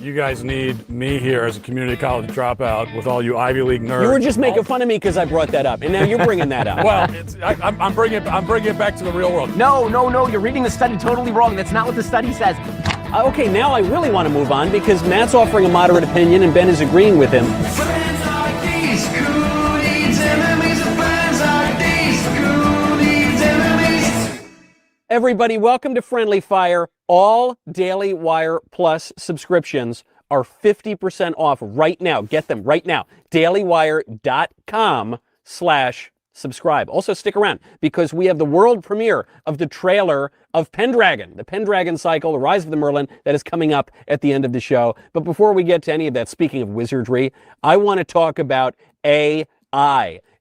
you guys need me here as a community college dropout with all you Ivy League nerds. You were just making fun of me because I brought that up, and now you're bringing that up. Well, I'm bringing it back to the real world. No, you're reading the study totally wrong. That's not what the study says. Okay, now I really want to move on because Matt's offering a moderate opinion and Ben is agreeing with him. Friends like these, who needs enemies? Friends like these, who needs enemies? Everybody, welcome to Friendly Fire. All Daily Wire Plus subscriptions are 50% off right now. Get them right now. dailywire.com/subscribe. Also, stick around because we have the world premiere of the trailer of Pendragon, the Pendragon Cycle, the Rise of the Merlin, that is coming up at the end of the show. But before we get to any of that, speaking of wizardry, I want to talk about AI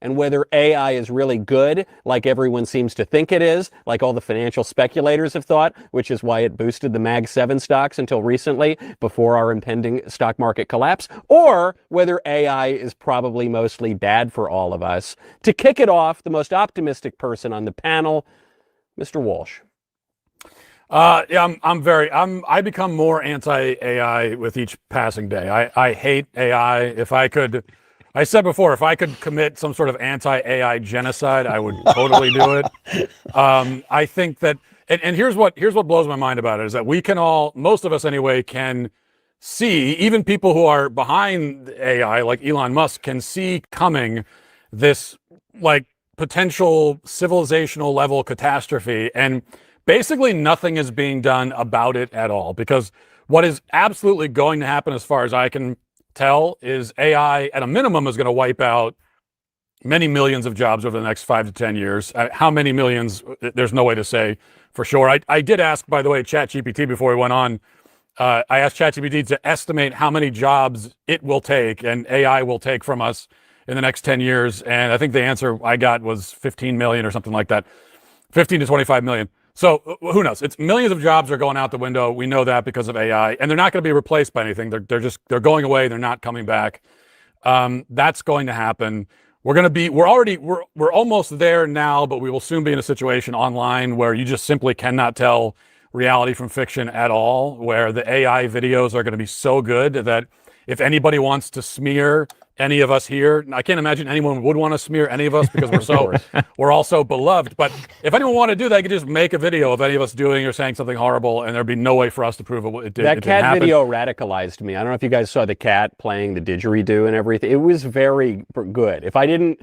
and whether AI is really good, like everyone seems to think it is, like all the financial speculators have thought, which is why it boosted the Mag 7 stocks until recently, before our impending stock market collapse, or whether AI is probably mostly bad for all of us. To kick it off, the most optimistic person on the panel, Mr. Walsh. Yeah, I become more anti-AI with each passing day. I hate AI. I said before, if I could commit some sort of anti-AI genocide, I would totally do it. I think that, and here's what blows my mind about it, is that we can all, most of us anyway, can see, even people who are behind AI, like Elon Musk, can see coming this like potential civilizational level catastrophe, and basically nothing is being done about it at all, because what is absolutely going to happen, as far as I can tell, is AI at a minimum is going to wipe out many millions of jobs over the next 5 to 10 years. How many millions, there's no way to say for sure. I did ask, by the way, ChatGPT before we went on, I asked ChatGPT to estimate how many jobs it will take and AI will take from us in the next 10 years. And I think the answer I got was 15 million or something like that, 15 to 25 million. So who knows? It's millions of jobs are going out the window. We know that because of AI, and they're not going to be replaced by anything. They're going away. They're not coming back. That's going to happen. We're almost there now, but we will soon be in a situation online where you just simply cannot tell reality from fiction at all, where the AI videos are going to be so good that if anybody wants to smear any of us here, I can't imagine anyone would want to smear any of us because we're all so beloved. But if anyone wanted to do that, they could just make a video of any of us doing or saying something horrible, and there'd be no way for us to prove it did. That cat video radicalized me. I don't know if you guys saw the cat playing the didgeridoo and everything. It was very good. If I didn't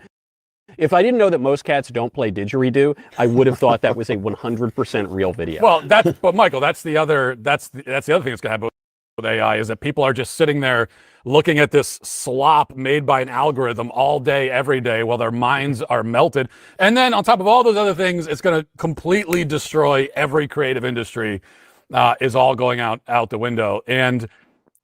know that most cats don't play didgeridoo, I would have thought that was a 100% real video. Well, but Michael, that's the other thing that's going to happen with AI, is that people are just sitting there looking at this slop made by an algorithm all day, every day, while their minds are melted. And then on top of all those other things, it's going to completely destroy every creative industry, is all going out the window. And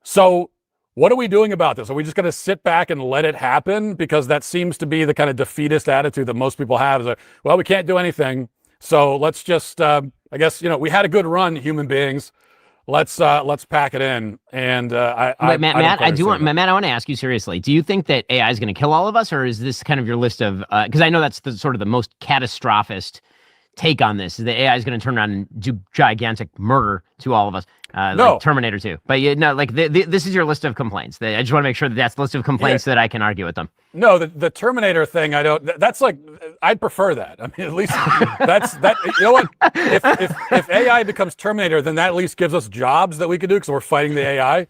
so what are we doing about this? Are we just going to sit back and let it happen? Because that seems to be the kind of defeatist attitude that most people have, is that, well, we can't do anything, so let's just, I guess, we had a good run, human beings. Let's pack it in. And Matt, I want to ask you seriously. Do you think that AI is going to kill all of us, or is this kind of your list of? Because I know that's sort of the most catastrophist take on this, is that AI is going to turn around and do gigantic murder to all of us, no. like Terminator 2. But this is your list of complaints. I just want to make sure that that's the list of complaints so that I can argue with them. No, the Terminator thing, that's like, I'd prefer that. I mean, at least you know what? If AI becomes Terminator, then that at least gives us jobs that we could do because we're fighting the AI.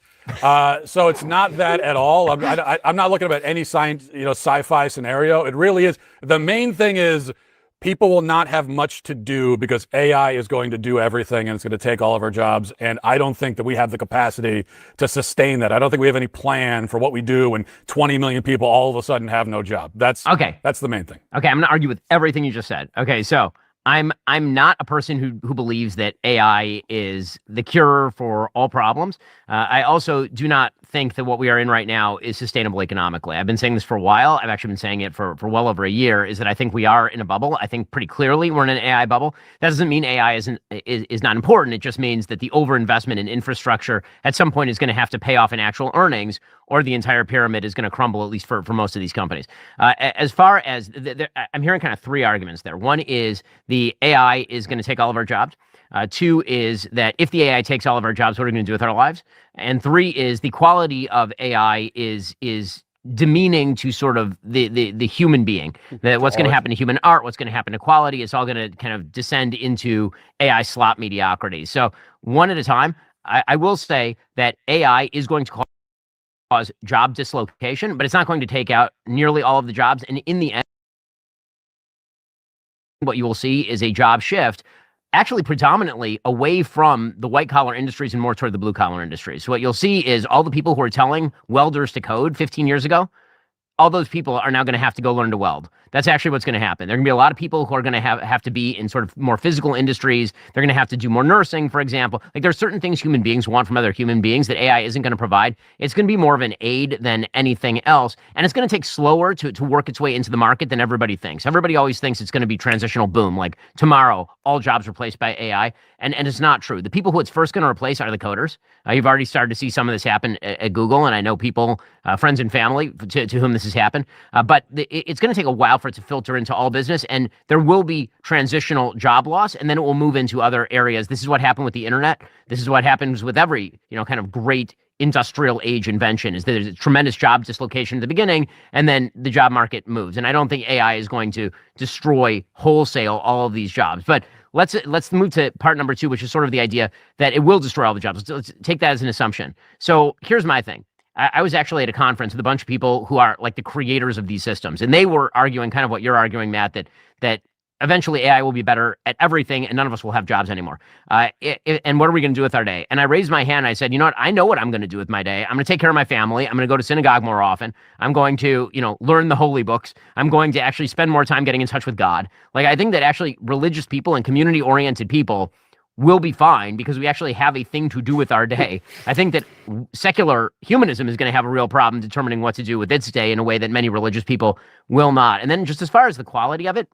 So it's not that at all. I'm not looking at any sci-fi scenario. It really is. The main thing is, people will not have much to do because AI is going to do everything and it's going to take all of our jobs. And I don't think that we have the capacity to sustain that. I don't think we have any plan for what we do when 20 million people all of a sudden have no job. That's the main thing. Okay, I'm going to argue with everything you just said. Okay, so I'm not a person who believes that AI is the cure for all problems. I also do not think that what we are in right now is sustainable economically. I've been saying this for a while. I've actually been saying it for well over a year, is that I think we are in a bubble. I think pretty clearly we're in an AI bubble. That doesn't mean AI is not important. It just means that the overinvestment in infrastructure at some point is going to have to pay off in actual earnings, or the entire pyramid is going to crumble, at least for most of these companies. As far as, I'm hearing kind of three arguments there. One is the AI is going to take all of our jobs. 2 is that if the AI takes all of our jobs, what are we going to do with our lives? And 3 is the quality of AI is demeaning to sort of the human being. That what's going to happen to human art, what's going to happen to quality, it's all going to kind of descend into AI slop mediocrity. So one at a time, I will say that AI is going to cause job dislocation, but it's not going to take out nearly all of the jobs. And in the end, what you will see is a job shift, actually predominantly away from the white collar industries and more toward the blue collar industries. So what you'll see is all the people who are telling welders to code 15 years ago, all those people are now going to have to go learn to weld. That's actually what's going to happen. There are going to be a lot of people who are going to have to be in sort of more physical industries. They're going to have to do more nursing, for example. Like there's certain things human beings want from other human beings that AI isn't going to provide. It's going to be more of an aid than anything else. And it's going to take slower to work its way into the market than everybody thinks. Everybody always thinks it's going to be transitional boom, like tomorrow, all jobs replaced by AI. And it's not true. The people who it's first going to replace are the coders. You've already started to see some of this happen at Google. And I know people, friends and family to whom this has happened. But it's going to take a while for it to filter into all business, and there will be transitional job loss, and then it will move into other areas. This is what happened with the internet. This is what happens with every, kind of great industrial age invention, is that there's a tremendous job dislocation at the beginning, and then the job market moves. And I don't think AI is going to destroy wholesale all of these jobs. But let's move to part number 2, which is sort of the idea that it will destroy all the jobs. Let's take that as an assumption. So here's my thing. I was actually at a conference with a bunch of people who are like the creators of these systems, and they were arguing kind of what you're arguing, Matt, that eventually AI will be better at everything, and none of us will have jobs anymore. And what are we going to do with our day? And I raised my hand. And I said, you know what? I know what I'm going to do with my day. I'm going to take care of my family. I'm going to go to synagogue more often. I'm going to, learn the holy books. I'm going to actually spend more time getting in touch with God. Like, I think that actually religious people and community-oriented people will be fine because we actually have a thing to do with our day. I think that secular humanism is going to have a real problem determining what to do with its day in a way that many religious people will not. And then just as far as the quality of it,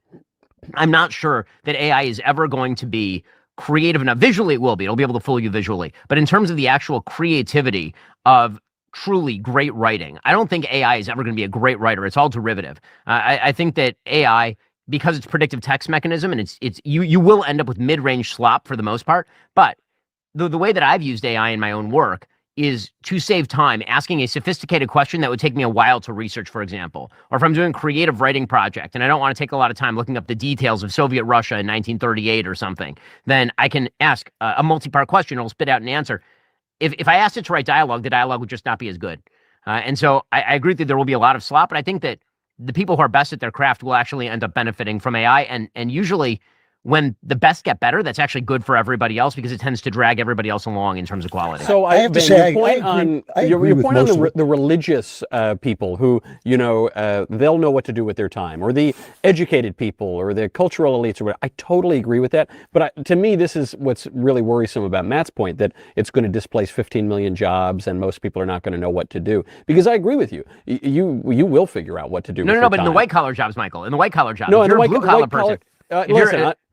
I'm not sure that AI is ever going to be creative enough. Visually, it will be. It'll be able to fool you visually. But in terms of the actual creativity of truly great writing, I don't think AI is ever going to be a great writer. It's all derivative. I think that AI, because it's predictive text mechanism, and you will end up with mid-range slop for the most part. But the way that I've used AI in my own work is to save time asking a sophisticated question that would take me a while to research, for example. Or if I'm doing a creative writing project and I don't want to take a lot of time looking up the details of Soviet Russia in 1938 or something, then I can ask a multi-part question. It'll spit out an answer. If I asked it to write dialogue, the dialogue would just not be as good. And so I agree that there will be a lot of slop, but I think that the people who are best at their craft will actually end up benefiting from AI. And usually when the best get better, that's actually good for everybody else because it tends to drag everybody else along in terms of quality. So I have to say, your point on the religious people who, they'll know what to do with their time, or the educated people, or the cultural elites, or whatever. I totally agree with that. But to me, this is what's really worrisome about Matt's point, that it's going to displace 15 million jobs, and most people are not going to know what to do. Because I agree with you. You will figure out what to do with your time. But in the white collar jobs, Michael, in the white collar jobs, no, if you're a blue collar person.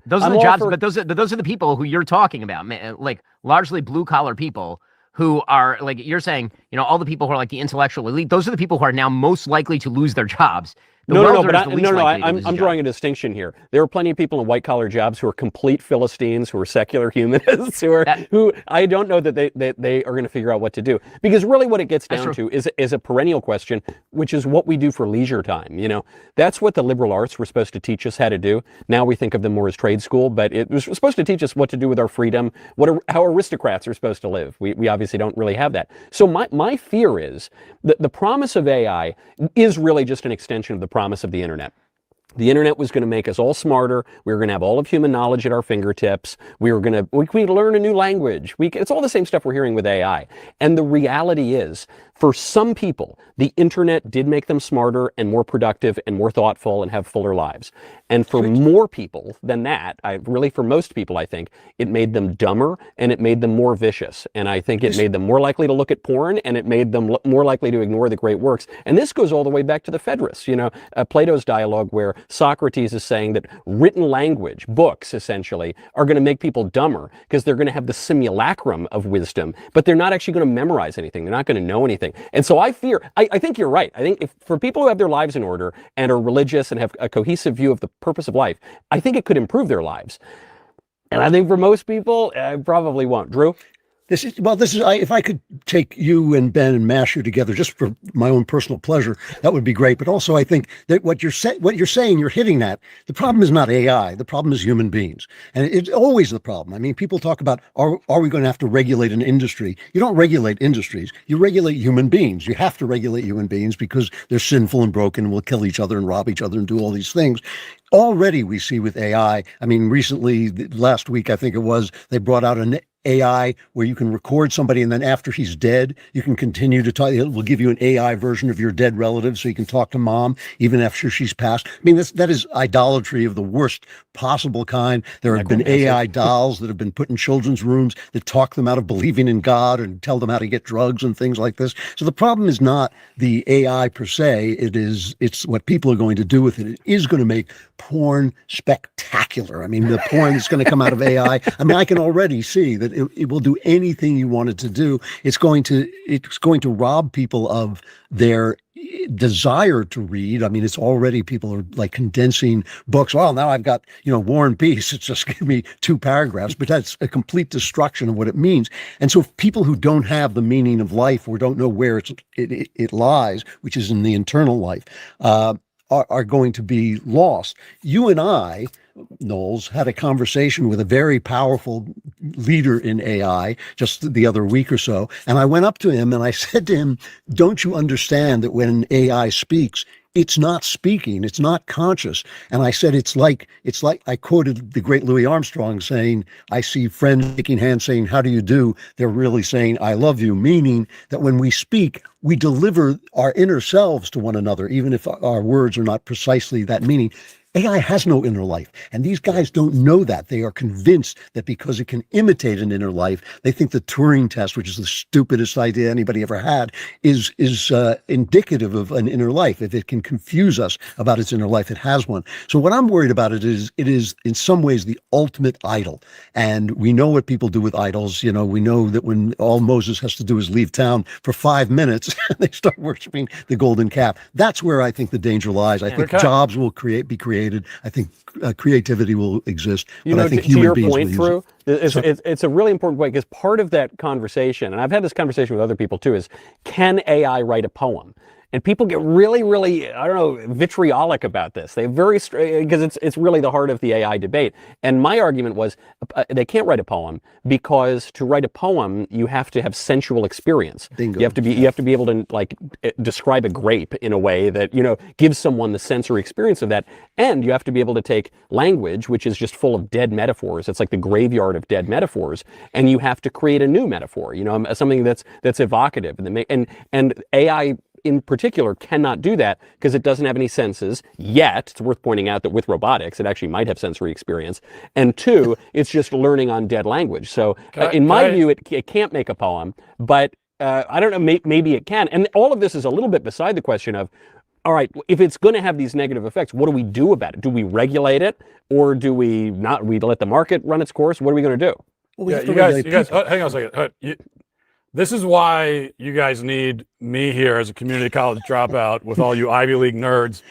Those are I'm the all jobs, for, but those are the people who you're talking about, like largely blue collar people who are, like you're saying, all the people who are like the intellectual elite. Those are the people who are now most likely to lose their jobs. I'm drawing a distinction here. There are plenty of people in white-collar jobs who are complete Philistines, who are secular humanists, who I don't know that they are going to figure out what to do. Because really what it gets down to is a perennial question, which is what we do for leisure time. That's what the liberal arts were supposed to teach us how to do. Now we think of them more as trade school, but it was supposed to teach us what to do with our freedom, how aristocrats are supposed to live. We obviously don't really have that. So my fear is that the promise of AI is really just an extension of the promise of the internet. The internet was going to make us all smarter. We were going to have all of human knowledge at our fingertips. We could learn a new language. It's all the same stuff we're hearing with AI. And the reality is, for some people, the internet did make them smarter and more productive and more thoughtful and have fuller lives. And for more people than that, for most people, I think, it made them dumber and it made them more vicious. And I think it made them more likely to look at porn, and it made them more likely to ignore the great works. And this goes all the way back to the Phaedrus, Plato's dialogue, where Socrates is saying that written language, books essentially, are going to make people dumber because they're going to have the simulacrum of wisdom, but they're not actually going to memorize anything. They're not going to know anything. And so I think you're right. I think for people who have their lives in order and are religious and have a cohesive view of the purpose of life, I think it could improve their lives. And I think for most people, I probably won't. Drew? If I could take you and Ben and mash you together just for my own personal pleasure, that would be great. But also, I think that what you're saying, you're hitting at. The problem is not AI. The problem is human beings, and it's always the problem. I mean, people talk about are we going to have to regulate an industry? You don't regulate industries. You regulate human beings. You have to regulate human beings because they're sinful and broken and will kill each other and rob each other and do all these things. Already we see with AI. I mean, recently, last week, I think it was, they brought out an AI where you can record somebody and then after he's dead, you can continue to talk. It will give you an AI version of your dead relative so you can talk to mom even after she's passed. I mean, that is idolatry of the worst possible kind. There have been AI dolls that have been put in children's rooms that talk them out of believing in God and tell them how to get drugs and things like this. So the problem is not the AI per se. It's what people are going to do with it. It is going to make porn spectacular. I mean, the porn that's going to come out of AI. I mean, I can already see that it will do anything you want it to do. It's going to rob people of their desire to read. I mean, it's already, people are like condensing books. Well, now I've got, War and Peace. It's just give me 2 paragraphs, but that's a complete destruction of what it means. And so people who don't have the meaning of life or don't know where it lies, which is in the internal life, are going to be lost. You and I, Knowles, had a conversation with a very powerful leader in AI just the other week or so. And I went up to him and I said to him, don't you understand that when AI speaks, it's not speaking, it's not conscious. And I said, it's like I quoted the great Louis Armstrong saying, I see friends shaking hands saying, how do you do? They're really saying, I love you, meaning that when we speak, we deliver our inner selves to one another, even if our words are not precisely that meaning. AI has no inner life, and these guys don't know that. They are convinced that because it can imitate an inner life, they think the Turing test, which is the stupidest idea anybody ever had, is indicative of an inner life. If it can confuse us about its inner life, it has one. So what I'm worried about it is in some ways the ultimate idol, and we know what people do with idols. We know that when all Moses has to do is leave town for 5 minutes, they start worshiping the golden calf. That's where I think the danger lies. I think jobs will be created. I think creativity will exist, but I think human beings will use it. It's a really important point, because part of that conversation, and I've had this conversation with other people too, is can AI write a poem? And people get really, really, I don't know, vitriolic about this. They because it's really the heart of the AI debate. And my argument was they can't write a poem because to write a poem, you have to have sensual experience. Bingo. You have to be able to describe a grape in a way that, gives someone the sensory experience of that. And you have to be able to take language, which is just full of dead metaphors. It's like the graveyard of dead metaphors. And you have to create a new metaphor, something that's evocative. And AI in particular cannot do that because it doesn't have any senses yet. It's worth pointing out that with robotics, it actually might have sensory experience. And 2, it's just learning on dead language. So in my view, it can't make a poem, but I don't know, maybe it can. And all of this is a little bit beside the question of, all right, if it's going to have these negative effects, what do we do about it? Do we regulate it, or do we not? We let the market run its course? What are we going to do? Well, you guys, hang on a second. This is why you guys need me here as a community college dropout with all you Ivy League nerds,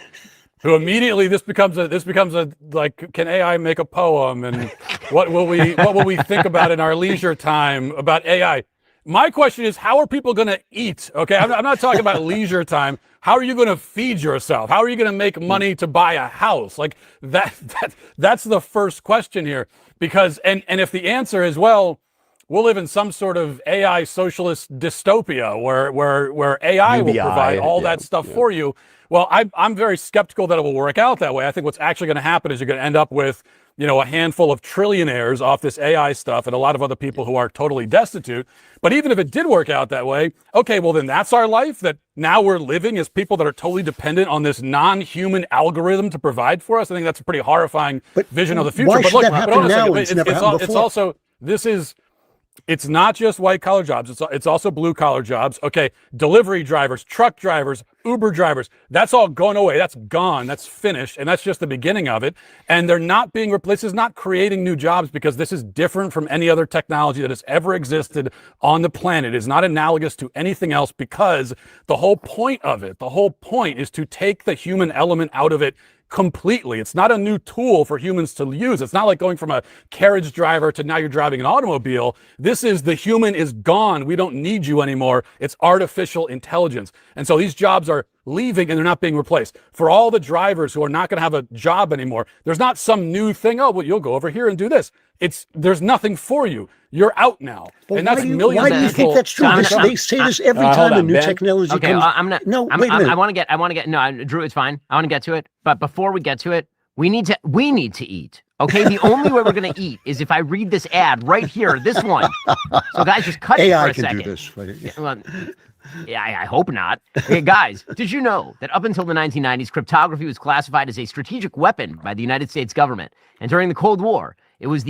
who immediately this becomes a like, can AI make a poem, and what will we think about in our leisure time about AI? My question is, how are people going to eat? Okay, I'm not talking about leisure time. How are you going to feed yourself? How are you going to make money to buy a house? Like that's the first question here. Because and if the answer is, well, we'll live in some sort of AI socialist dystopia where AI will provide all that stuff for you. Well, I'm very skeptical that it will work out that way. I think what's actually going to happen is you're going to end up with, a handful of trillionaires off this AI stuff and a lot of other people who are totally destitute. But even if it did work out that way, okay, well then that's our life, that now we're living as people that are totally dependent on this non-human algorithm to provide for us. I think that's a pretty horrifying vision of the future. Why but should look, that happen now? it's also, it's not just white collar jobs. It's also blue collar jobs. Okay, delivery drivers, truck drivers, Uber drivers. That's all going away. That's gone. That's finished. And that's just the beginning of it. And they're not being replaced. This is not creating new jobs, because this is different from any other technology that has ever existed on the planet. It is not analogous to anything else, because the whole point of it, the whole point is to take the human element out of it completely. It's not a new tool for humans to use. It's not like going from a carriage driver to now you're driving an automobile. This is the human is gone. We don't need you anymore. It's artificial intelligence. And so these jobs are leaving and they're not being replaced. For all the drivers who are not going to have a job anymore, there's not some new thing. Oh, well, you'll go over here and do this. There's nothing for you. You're out now. But and that's millions why of do you people. think that's true? They say this every hold time a on, new Ben. technology Okay, comes. I'm not. No, I'm, wait a minute. I want to get. No, Drew, it's fine. I want to get to it. But before we get to it, we need to eat. Okay, the only way we're going to eat is if I read this ad right here, this one. So guys, just cut it for AI a can second. do this. Yeah, well, yeah, I hope not. Hey, guys, did you know that up until the 1990s, cryptography was classified as a strategic weapon by the United States government? And during the Cold War, it was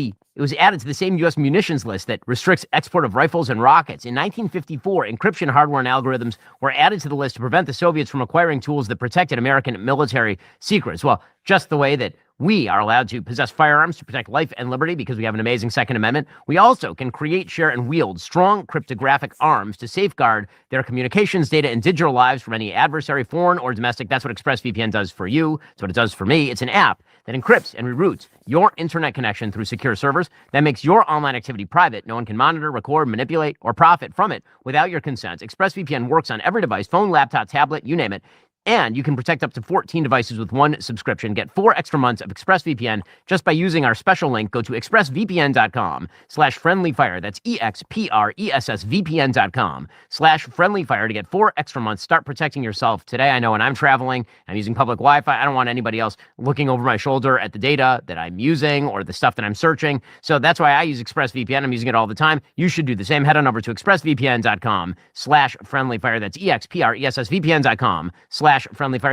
added to the same U.S. munitions list that restricts export of rifles and rockets. In 1954, encryption hardware and algorithms were added to the list to prevent the Soviets from acquiring tools that protected American military secrets. Well, just the way that we are allowed to possess firearms to protect life and liberty because we have an amazing Second Amendment, we also can create, share, and wield strong cryptographic arms to safeguard their communications, data, and digital lives from any adversary, foreign or domestic. That's what ExpressVPN does for you. That's what it does for me. It's an app that encrypts and reroutes your internet connection through secure servers. That makes your online activity private. No one can monitor, record, manipulate, or profit from it without your consent. ExpressVPN works on every device, phone, laptop, tablet, you name it. And you can protect up to 14 devices with one subscription. Get 4 extra months of ExpressVPN just by using our special link. Go to expressvpn.com/friendlyfire. That's expressvpn.com/friendlyfire to get 4 extra months. Start protecting yourself today. I know when I'm traveling, I'm using public Wi-Fi. I don't want anybody else looking over my shoulder at the data that I'm using or the stuff that I'm searching. So that's why I use ExpressVPN. I'm using it all the time. You should do the same. Head on over to expressvpn.com/friendlyfire. That's expressvpn.com/friendlyfire.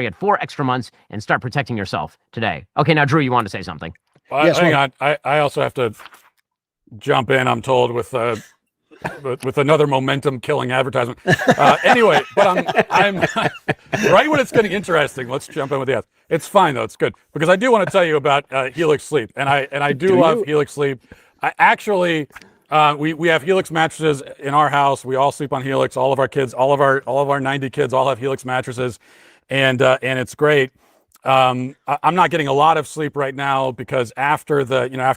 Get 4 extra months and start protecting yourself today. Okay, now Drew, you want to say something? Yes, Hang on. I also have to jump in, I'm told, with another momentum-killing advertisement. Anyway, but I'm right when it's getting interesting. Let's jump in with the ads. It's fine though. It's good because I do want to tell you about Helix Sleep, and I do love Helix Sleep. I actually. We have Helix mattresses in our house. We all sleep on Helix. All of our kids, all of our 90 kids, all have Helix mattresses, and it's great. I'm not getting a lot of sleep right now because after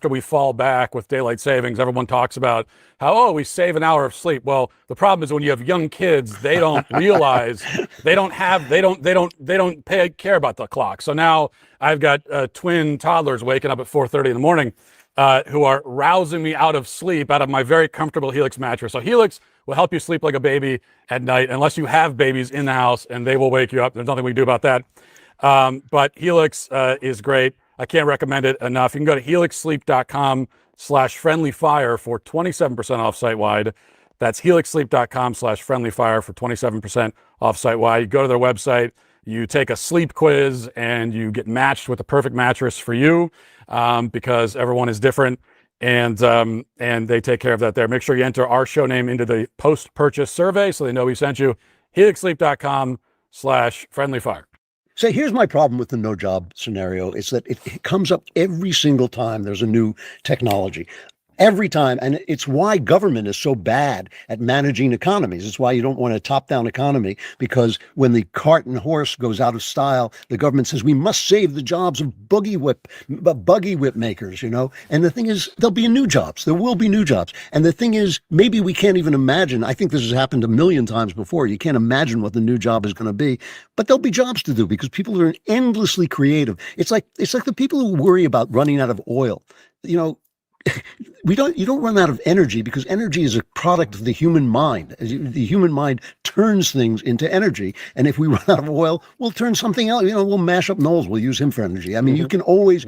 we fall back with daylight savings, everyone talks about how we save an hour of sleep. Well, the problem is when you have young kids, they don't realize they don't care about the clock. So now I've got twin toddlers waking up at 4:30 in the morning. Who are rousing me out of sleep, out of my very comfortable Helix mattress. So Helix will help you sleep like a baby at night, unless you have babies in the house, and they will wake you up. There's nothing we can do about that. But Helix is great. I can't recommend it enough. You can go to helixsleep.com/friendlyfire for 27% off site-wide. That's helixsleep.com/friendlyfire for 27% off site-wide. You go to their website, you take a sleep quiz, and you get matched with the perfect mattress for you. Because everyone is different, and they take care of that there. Make sure you enter our show name into the post-purchase survey so they know we sent you. helixsleep.com/friendlyfire. So here's my problem with the no job scenario is that it comes up every single time there's a new technology. Every time. And it's why government is so bad at managing economies. It's why you don't want a top-down economy, because when the cart and horse goes out of style, the government says we must save the jobs of buggy whip makers, And the thing is, there'll be new jobs. There will be new jobs. And the thing is, maybe we can't even imagine. I think this has happened a million times before. You can't imagine what the new job is going to be, but there'll be jobs to do because people are endlessly creative. It's like the people who worry about running out of oil. You don't run out of energy because energy is a product of the human mind. The human mind turns things into energy. And if we run out of oil, we'll turn something else. We'll mash up Knowles. We'll use him for energy. I mean, you can always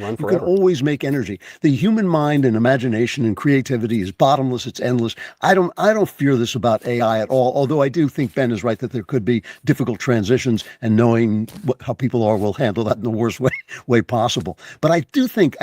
make energy. The human mind and imagination and creativity is bottomless. It's endless. I don't fear this about AI at all. Although I do think Ben is right that there could be difficult transitions, and knowing how people are will handle that in the worst way possible. But I do think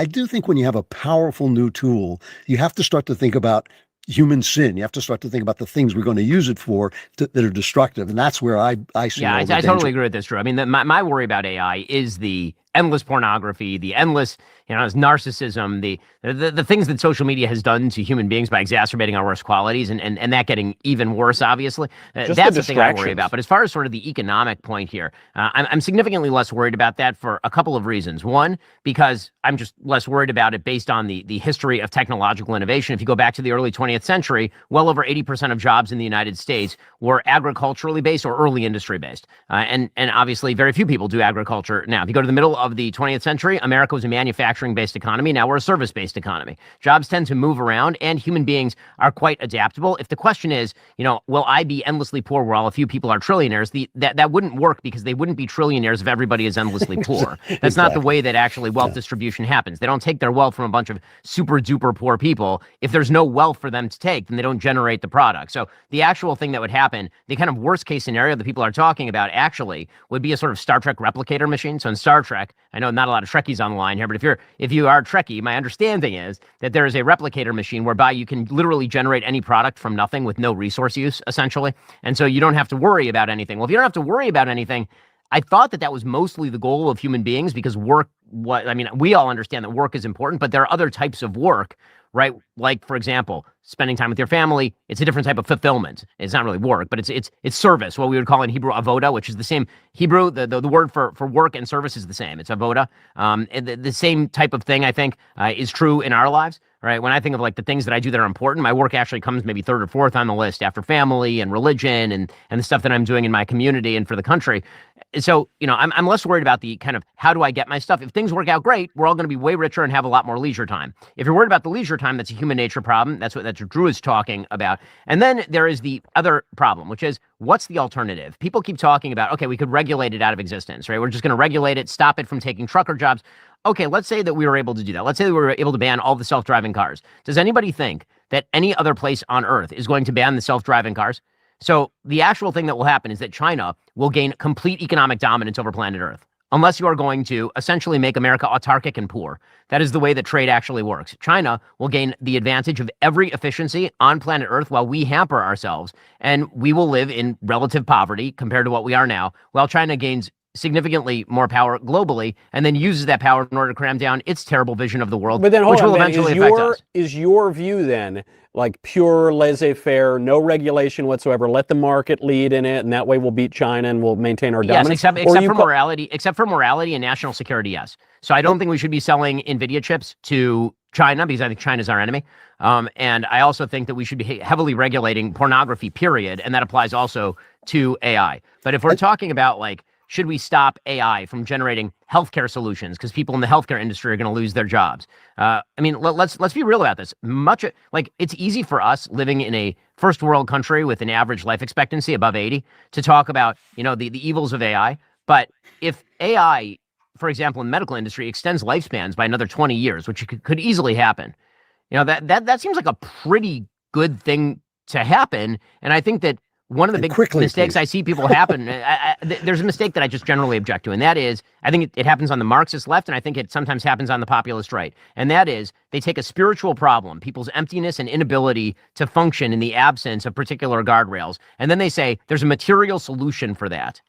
when you have a powerful new tool, you have to start to think about human sin. You have to start to think about the things we're going to use it for that are destructive. And that's where I see. Yeah, I totally agree with this, Drew. I mean, my worry about AI is the endless pornography, the endless, narcissism, the things that social media has done to human beings by exacerbating our worst qualities, and that getting even worse, obviously. That's the thing I worry about. But as far as sort of the economic point here, I'm significantly less worried about that for a couple of reasons. One, because I'm just less worried about it based on the history of technological innovation. If you go back to the early 20th century, well over 80% of jobs in the United States were agriculturally based or early industry based. And obviously very few people do agriculture now. If you go to the middle of the 20th century, America was a manufacturing-based economy. Now we're a service-based economy. Jobs tend to move around, and human beings are quite adaptable. If the question is, will I be endlessly poor while a few people are trillionaires, that wouldn't work, because they wouldn't be trillionaires if everybody is endlessly poor. That's not the way that actually wealth distribution happens. They don't take their wealth from a bunch of super-duper poor people. If there's no wealth for them to take, then they don't generate the product. So the actual thing that would happen, the kind of worst-case scenario that people are talking about actually would be a sort of Star Trek replicator machine. So in Star Trek, I know not a lot of Trekkies on the line here, but if you are a Trekkie, my understanding is that there is a replicator machine whereby you can literally generate any product from nothing with no resource use, essentially. And so you don't have to worry about anything. Well, if you don't have to worry about anything, I thought that was mostly the goal of human beings, because we all understand that work is important, but there are other types of work, right? Like, for example, spending time with your family. It's a different type of fulfillment. It's not really work, but it's service, what we would call in Hebrew avoda, which is the same Hebrew. The word for work and service is the same. It's avoda. The same type of thing, I think, is true in our lives, right? When I think of like the things that I do that are important, my work actually comes maybe third or fourth on the list after family and religion and the stuff that I'm doing in my community and for the country. So, I'm less worried about the kind of how do I get my stuff. If things work out great, we're all going to be way richer and have a lot more leisure time. If you're worried about the leisure time, that's a human nature problem. That's what Drew is talking about. And then there is the other problem, which is, what's the alternative? People keep talking about, okay, we could regulate it out of existence, right? We're just going to regulate it, stop it from taking trucker jobs. Okay, let's say that we were able to do that. Let's say that we were able to ban all the self-driving cars. Does anybody think that any other place on Earth is going to ban the self-driving cars? So the actual thing that will happen is that China will gain complete economic dominance over planet Earth, unless you are going to essentially make America autarkic and poor. That is the way that trade actually works. China will gain the advantage of every efficiency on planet Earth while we hamper ourselves, and we will live in relative poverty compared to what we are now, while China gains significantly more power globally and then uses that power in order to cram down its terrible vision of the world, but then, which will eventually affect us. Is your view then like pure laissez-faire, no regulation whatsoever, let the market lead in it, and that way we'll beat China and we'll maintain our dominance? Yes, except for morality and national security, yes. So I don't think we should be selling NVIDIA chips to China, because I think China's our enemy. And I also think that we should be heavily regulating pornography, period, and that applies also to AI. But if we're talking about like, should we stop AI from generating healthcare solutions because people in the healthcare industry are going to lose their jobs? Let's be real about this. It's easy for us living in a first world country with an average life expectancy above 80 to talk about, the evils of AI. But if AI, for example, in the medical industry, extends lifespans by another 20 years, which could easily happen, that seems like a pretty good thing to happen. And I think that one of the big mistakes I see people happen, there's a mistake that I just generally object to, and that is, I think it happens on the Marxist left, and I think it sometimes happens on the populist right, and that is, they take a spiritual problem, people's emptiness and inability to function in the absence of particular guardrails, and then they say, there's a material solution for that.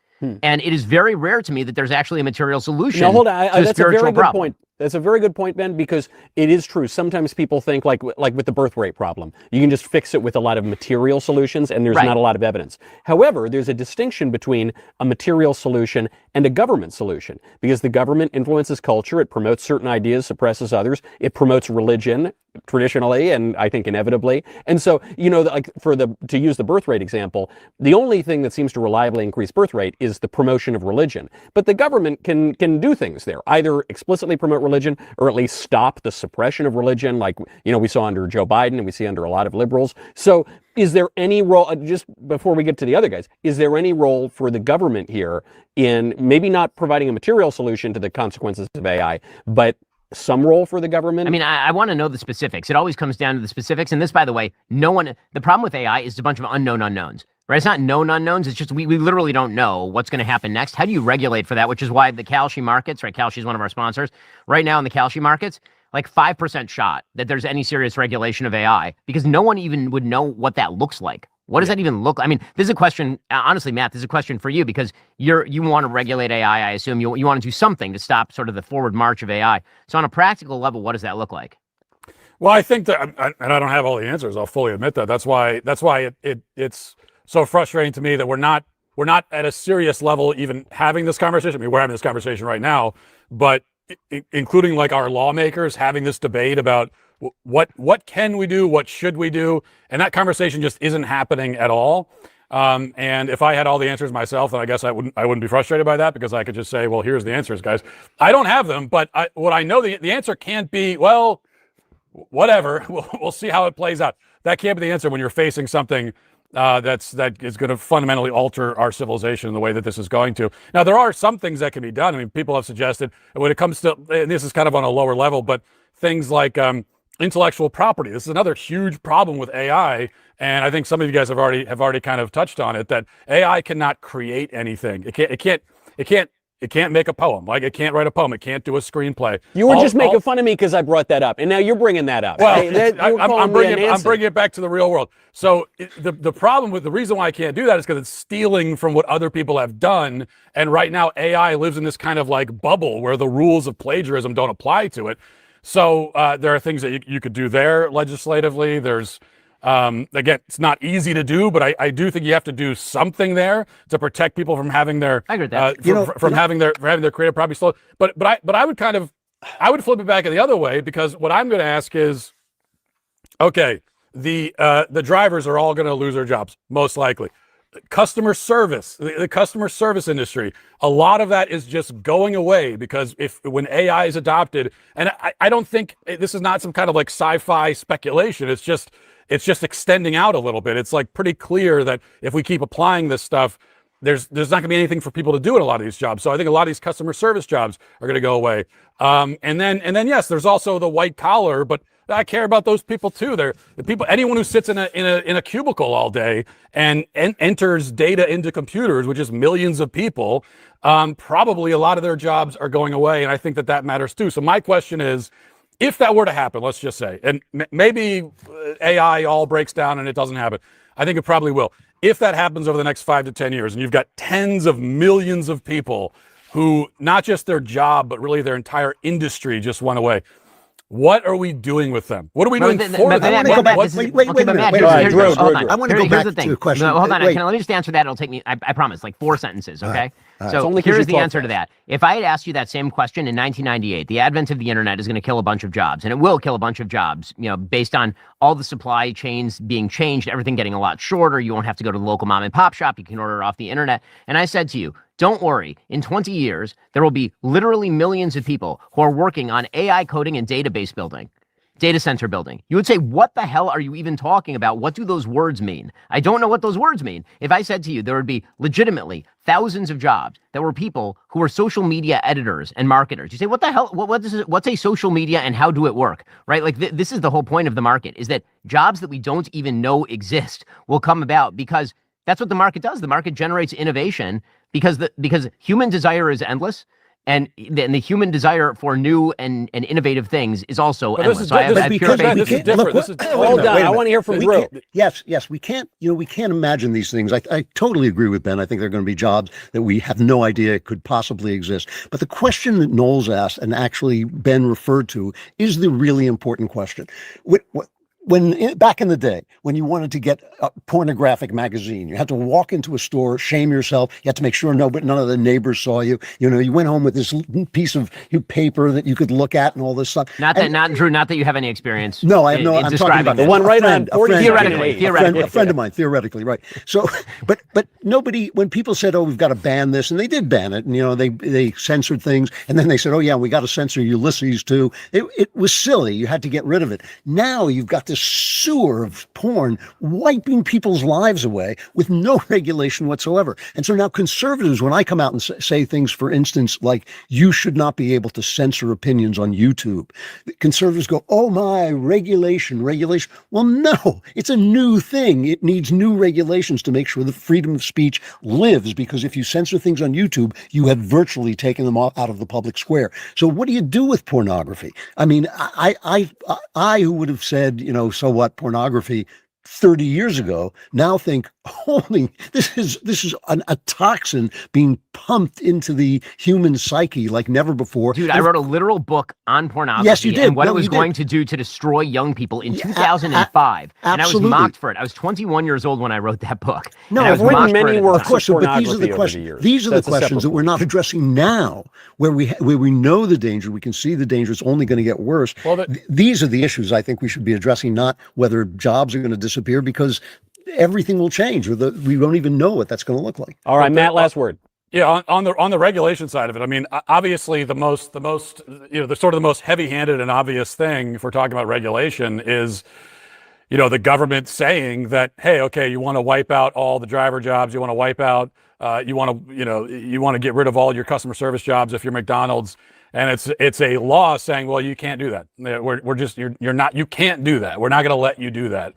And it is very rare to me that there's actually a material solution to a spiritual problem. That's a very good point, Ben, because it is true. Sometimes people think like with the birth rate problem, you can just fix it with a lot of material solutions and there's not a lot of evidence. However, there's a distinction between a material solution and a government solution, because the government influences culture, it promotes certain ideas, suppresses others, it promotes religion traditionally and I think inevitably. And so, to use the birth rate example, the only thing that seems to reliably increase birth rate is the promotion of religion. But the government can do things there, either explicitly promote religion or at least stop the suppression of religion, like we saw under Joe Biden and we see under a lot of liberals. So is there any role, just before we get to the other guys, is there any role for the government here in maybe not providing a material solution to the consequences of AI, but some role for the government? I want to know the specifics. It always comes down to the specifics. And this, by the way, the problem with AI is a bunch of unknown unknowns, right? It's not known unknowns. It's just we literally don't know what's going to happen next. How do you regulate for that? Which is why the Kalshi markets, right? Kalshi is one of our sponsors. Right now in the Kalshi markets, like 5% shot that there's any serious regulation of AI, because no one even would know what that looks like. What does that even look like? I mean, this is a question, honestly, Matt, this is a question for you because you want to regulate AI. I assume you want to do something to stop sort of the forward march of AI. So on a practical level, what does that look like? Well, I think that, and I don't have all the answers. I'll fully admit that. That's why it's so frustrating to me that we're not at a serious level even having this conversation. I mean, we're having this conversation right now, but including like our lawmakers having this debate about what can we do, what should we do, and that conversation just isn't happening at all. And if I had all the answers myself, then I guess I wouldn't be frustrated by that because I could just say, well, here's the answers, guys. I don't have them, but what I know the answer can't be, well, whatever. We'll see how it plays out. That can't be the answer when you're facing something that is going to fundamentally alter our civilization in the way that this is going to. Now, there are some things that can be done. I mean, people have suggested when it comes to, and this is kind of on a lower level, but things like intellectual property. This is another huge problem with AI, and I think some of you guys have already kind of touched on it. That AI cannot create anything. It can't make a poem. Like it can't write a poem. It can't do a screenplay. You were just making fun of me because I brought that up, and now you're bringing that up. Well, I'm bringing it back to the real world. So the problem with the reason why I can't do that is because it's stealing from what other people have done. And right now, AI lives in this kind of like bubble where the rules of plagiarism don't apply to it. So there are things that you could do there legislatively. There's again, it's not easy to do, but I do think you have to do something there to protect people from having their having their creative property stolen. But I would flip it back the other way because what I'm going to ask is, okay, the drivers are all going to lose their jobs most likely. Customer service, the customer service industry, a lot of that is just going away because when AI is adopted, and I don't think this is not some kind of like sci-fi speculation. It's just extending out a little bit. It's like pretty clear that if we keep applying this stuff, there's not going to be anything for people to do in a lot of these jobs. So I think a lot of these customer service jobs are going to go away. And then yes, there's also the white collar, but I care about those people too. They're the people, anyone who sits in a cubicle all day and enters data into computers, which is millions of people. Probably a lot of their jobs are going away, and I think that matters too. So my question is, if that were to happen, let's just say, and maybe AI all breaks down and it doesn't happen. I think it probably will. If that happens over the next 5 to 10 years, and you've got tens of millions of people who not just their job, but really their entire industry just went away. What are we doing with them? What are we doing for them? I want to go back. Wait a minute. I want to go back to the question. Hold on. Let me just answer that. It'll take me, I promise, like 4 sentences, okay? So here's the answer to that. If I had asked you that same question in 1998, the advent of the internet is going to kill a bunch of jobs, and it will kill a bunch of jobs, based on all the supply chains being changed, everything getting a lot shorter. You won't have to go to the local mom and pop shop. You can order off the internet. And I said to you, don't worry, in 20 years, there will be literally millions of people who are working on AI coding and database building, data center building. You would say, what the hell are you even talking about? What do those words mean? I don't know what those words mean. If I said to you, there would be legitimately thousands of jobs that were people who were social media editors and marketers. You say, what the hell? What's a social media and how do it work? Right? Like this is the whole point of the market, is that jobs that we don't even know exist will come about because that's what the market does. The market generates innovation because human desire is endless, and the human desire for new and innovative things is also endless. Hold on, I want to hear from Drew. Yes, we can't. We can't imagine these things. I totally agree with Ben. I think there are going to be jobs that we have no idea could possibly exist. But the question that Knowles asked, and actually Ben referred to, is the really important question. When back in the day, when you wanted to get a pornographic magazine, you had to walk into a store, shame yourself. You had to make sure none of the neighbors saw you. You went home with this piece of paper that you could look at and all this stuff. Drew, not that you have any experience. No, I have no. I'm talking about the one right on theoretically. A friend of mine, theoretically, right? So, but nobody. When people said, "Oh, we've got to ban this," and they did ban it, and they censored things, and then they said, "Oh yeah, we got to censor Ulysses too." It was silly. You had to get rid of it. Now you've got this sewer of porn wiping people's lives away with no regulation whatsoever. And so now conservatives, when I come out and say things, for instance, like you should not be able to censor opinions on YouTube, conservatives go, oh my, regulation. Well, no, it's a new thing. It needs new regulations to make sure the freedom of speech lives, because if you censor things on YouTube, you have virtually taken them out of the public square. So what do you do with pornography? I mean, I who would have said, so what, pornography, 30 years ago now think, holy, this is a toxin being pumped into the human psyche like never before. Dude, I wrote a literal book on pornography Yes, you did. and what No, it was you did. going to do to destroy young people in Yeah, 2005. And I was absolutely. mocked for it. I was 21 years old when I wrote that book. No, and I was I've written mocked for it many at the works time. Of course, but these are pornography the over questions. the years. These are That's a the questions separate that we're not addressing now, where we know the danger, we can see the danger. It's only going to get worse. Well, These are the issues I think we should be addressing, not whether jobs are going to disappear, because everything will change. We don't even know what that's going to look like. All right, Matt, last word. Yeah, on the regulation side of it, I mean, obviously the most the sort of the most heavy-handed and obvious thing, if we're talking about regulation, is the government saying that, hey, okay, you want to wipe out all the driver jobs, you want to wipe out, you want to get rid of all your customer service jobs if you're McDonald's, and it's a law saying, well, you can't do that. You can't do that. We're not going to let you do that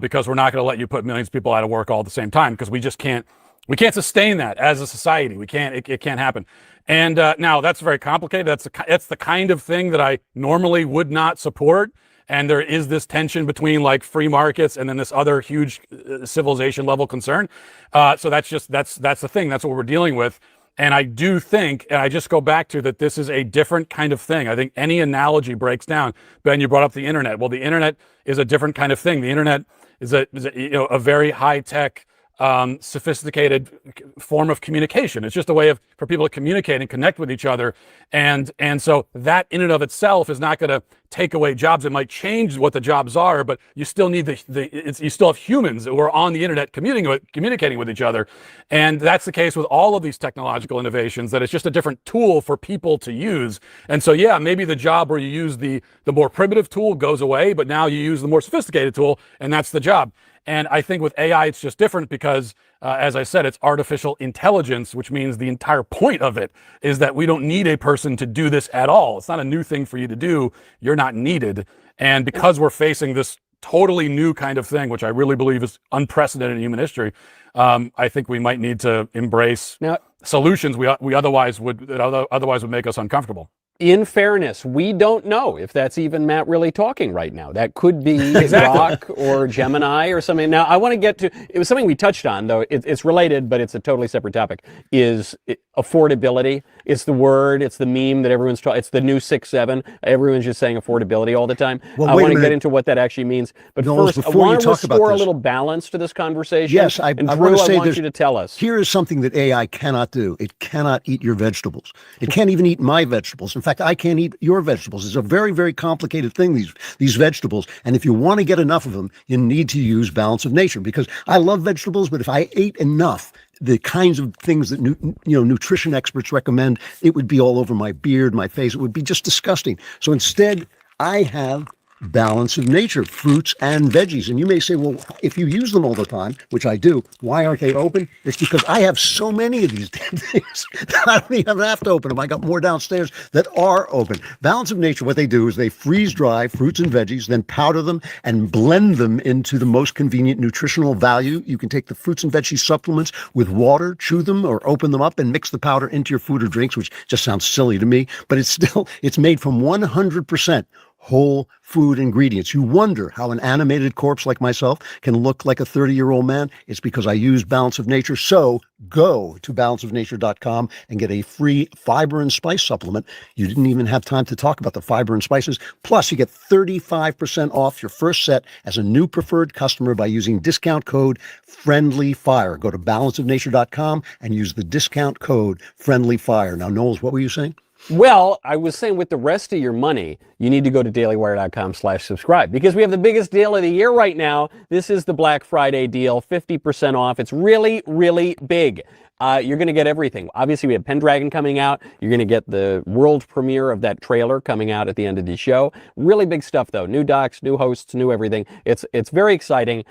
because we're not going to let you put millions of people out of work all at the same time, because we just can't. We can't sustain that as a society. We can't. It can't happen. And now that's very complicated. That's the kind of thing that I normally would not support. And there is this tension between like free markets and then this other huge civilization level concern. So that's the thing. That's what we're dealing with. And I do think, and I just go back to that, this is a different kind of thing. I think any analogy breaks down. Ben, you brought up the internet. Well, the internet is a different kind of thing. The internet is a very high tech, sophisticated form of communication. It's just a way for people to communicate and connect with each other. And so that in and of itself is not going to take away jobs. It might change what the jobs are, but you still need you still have humans who are on the internet communicating with each other. And that's the case with all of these technological innovations, that it's just a different tool for people to use. And so, yeah, maybe the job where you use the more primitive tool goes away, but now you use the more sophisticated tool, and that's the job. And I think with AI, it's just different because, as I said, it's artificial intelligence, which means the entire point of it is that we don't need a person to do this at all. It's not a new thing for you to do. You're not needed. And because we're facing this totally new kind of thing, which I really believe is unprecedented in human history, I think we might need to embrace solutions we otherwise would make us uncomfortable. In fairness, we don't know if that's even Matt really talking right now. That could be Grok or Gemini or something. Now, I want to get to, it was something we touched on, though. It's related, but it's a totally separate topic, is affordability. It's the word, it's the meme that everyone's talking, it's the new 6-7. Everyone's just saying affordability all the time. Well, I wait a want to get minute. into what that actually means. But Knowles, first, I before you want to talk about restore a this- little balance to this conversation. Yes, I and want Drew, to say I want there's- you to tell us. Here is something that AI cannot do. It cannot eat your vegetables. It can't even eat my vegetables. In fact, I can't eat your vegetables. It's a very, very complicated thing, these vegetables. And if you want to get enough of them, you need to use balance of nature, because I love vegetables, but if I ate enough, the kinds of things that nutrition experts recommend, it would be all over my beard, my face. It would be just disgusting. So instead, I have balance of nature, fruits and veggies. And you may say, well, if you use them all the time, which I do, why aren't they open? It's because I have so many of these damn things that I don't even have to open them. I got more downstairs that are open. Balance of nature, what they do is they freeze dry fruits and veggies, then powder them and blend them into the most convenient nutritional value. You can take the fruits and veggie supplements with water, chew them or open them up and mix the powder into your food or drinks, which just sounds silly to me, but it's made from 100% whole food ingredients. You wonder how an animated corpse like myself can look like a 30-year-old man. It's because I use Balance of Nature. So go to balanceofnature.com and get a free fiber and spice supplement. You didn't even have time to talk about the fiber and spices. Plus, you get 35% off your first set as a new preferred customer by using discount code FRIENDLYFIRE. Go to balanceofnature.com and use the discount code FRIENDLYFIRE. Now, Knowles, what were you saying? Well, I was saying with the rest of your money, you need to go to dailywire.com/subscribe, because we have the biggest deal of the year right now. This is the Black Friday deal, 50% off. It's really, really big. You're going to get everything. Obviously, we have Pendragon coming out. You're going to get the world premiere of that trailer coming out at the end of the show. Really big stuff, though. New docs, new hosts, new everything. It's very exciting.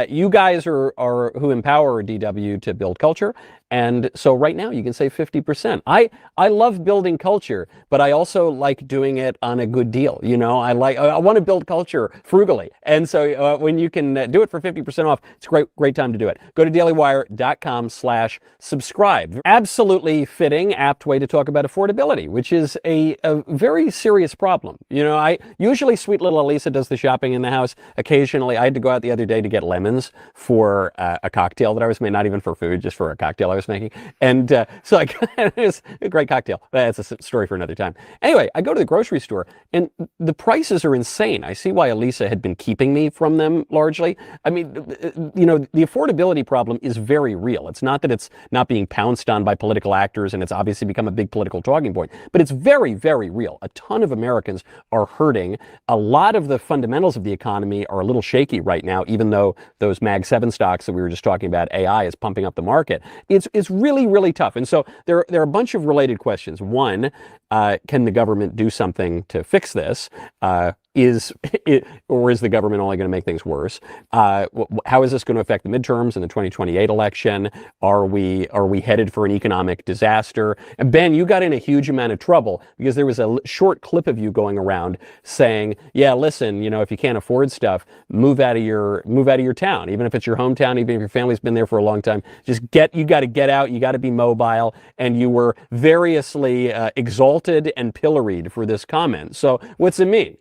You guys are who empower DW to build culture. And so right now you can save 50%. I love building culture, but I also like doing it on a good deal. I want to build culture frugally. And so when you can do it for 50% off, it's a great time to do it. Go to dailywire.com/subscribe. subscribe. Absolutely fitting, apt way to talk about affordability, which is a very serious problem. You know, I usually sweet little Elisa does the shopping in the house. Occasionally, I had to go out the other day to get lemons for a cocktail that I was making, not even for food, just for a cocktail I was making. And so it was a great cocktail. That's a story for another time. Anyway, I go to the grocery store and the prices are insane. I see why Elisa had been keeping me from them largely. I mean, you know, the affordability problem is very real. It's not that it's not being pounced on by political actors and it's obviously become a big political talking point, but it's very, very real. A ton of Americans are hurting. A lot of the fundamentals of the economy are a little shaky right now, even though those Mag 7 stocks that we were just talking about, AI is pumping up the market. It's really, really tough. And so there are a bunch of related questions. One, can the government do something to fix this? Is the government only going to make things worse? How is this going to affect the midterms and the 2028 election? Are we headed for an economic disaster? And Ben, you got in a huge amount of trouble because there was a short clip of you going around saying, "Yeah, listen, you know, if you can't afford stuff, move out of your town, even if it's your hometown, even if your family's been there for a long time. You got to get out. You got to be mobile." And you were variously exalted and pilloried for this comment. So what's it mean?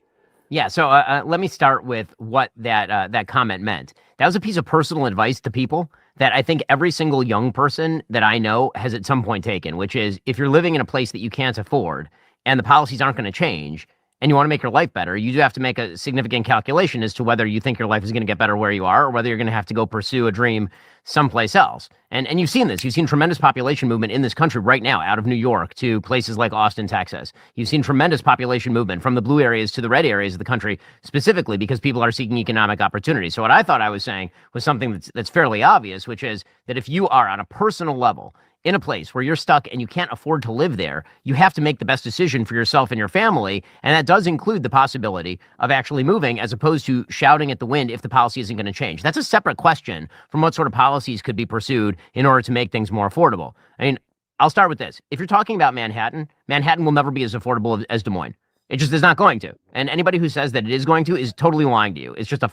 Yeah, so let me start with what that comment meant. That was a piece of personal advice to people that I think every single young person that I know has at some point taken, which is if you're living in a place that you can't afford and the policies aren't going to change and you want to make your life better, you do have to make a significant calculation as to whether you think your life is going to get better where you are or whether you're going to have to go pursue a dream someplace else. And you've seen this. You've seen tremendous population movement in this country right now, out of New York to places like Austin, Texas. You've seen tremendous population movement from the blue areas to the red areas of the country, specifically because people are seeking economic opportunity. So what I thought I was saying was something that's fairly obvious, which is that if you are on a personal level in a place where you're stuck and you can't afford to live there, you have to make the best decision for yourself and your family. And that does include the possibility of actually moving as opposed to shouting at the wind if the policy isn't going to change. That's a separate question from what sort of policies could be pursued in order to make things more affordable. I mean, I'll start with this. If you're talking about Manhattan, Manhattan will never be as affordable as Des Moines. It just is not going to. And anybody who says that it is going to is totally lying to you. It's just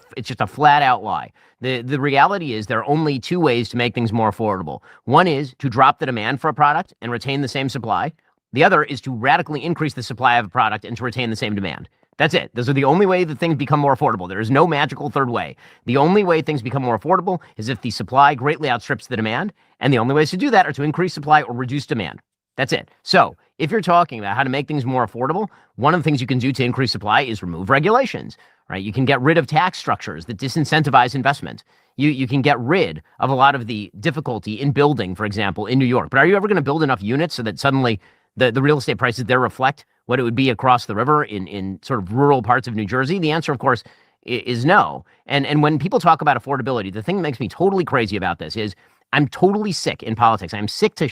a flat out lie. The reality is there are only two ways to make things more affordable. One is to drop the demand for a product and retain the same supply. The other is to radically increase the supply of a product and to retain the same demand. That's it. Those are the only way that things become more affordable. There is no magical third way. The only way things become more affordable is if the supply greatly outstrips the demand. And the only ways to do that are to increase supply or reduce demand. That's it. So if you're talking about how to make things more affordable, one of the things you can do to increase supply is remove regulations, right? You can get rid of tax structures that disincentivize investment. You can get rid of a lot of the difficulty in building, for example, in New York. But are you ever going to build enough units so that suddenly the real estate prices there reflect what it would be across the river in sort of rural parts of New Jersey? The answer, of course, is no. And when people talk about affordability, the thing that makes me totally crazy about this is I'm totally sick in politics. I'm sick to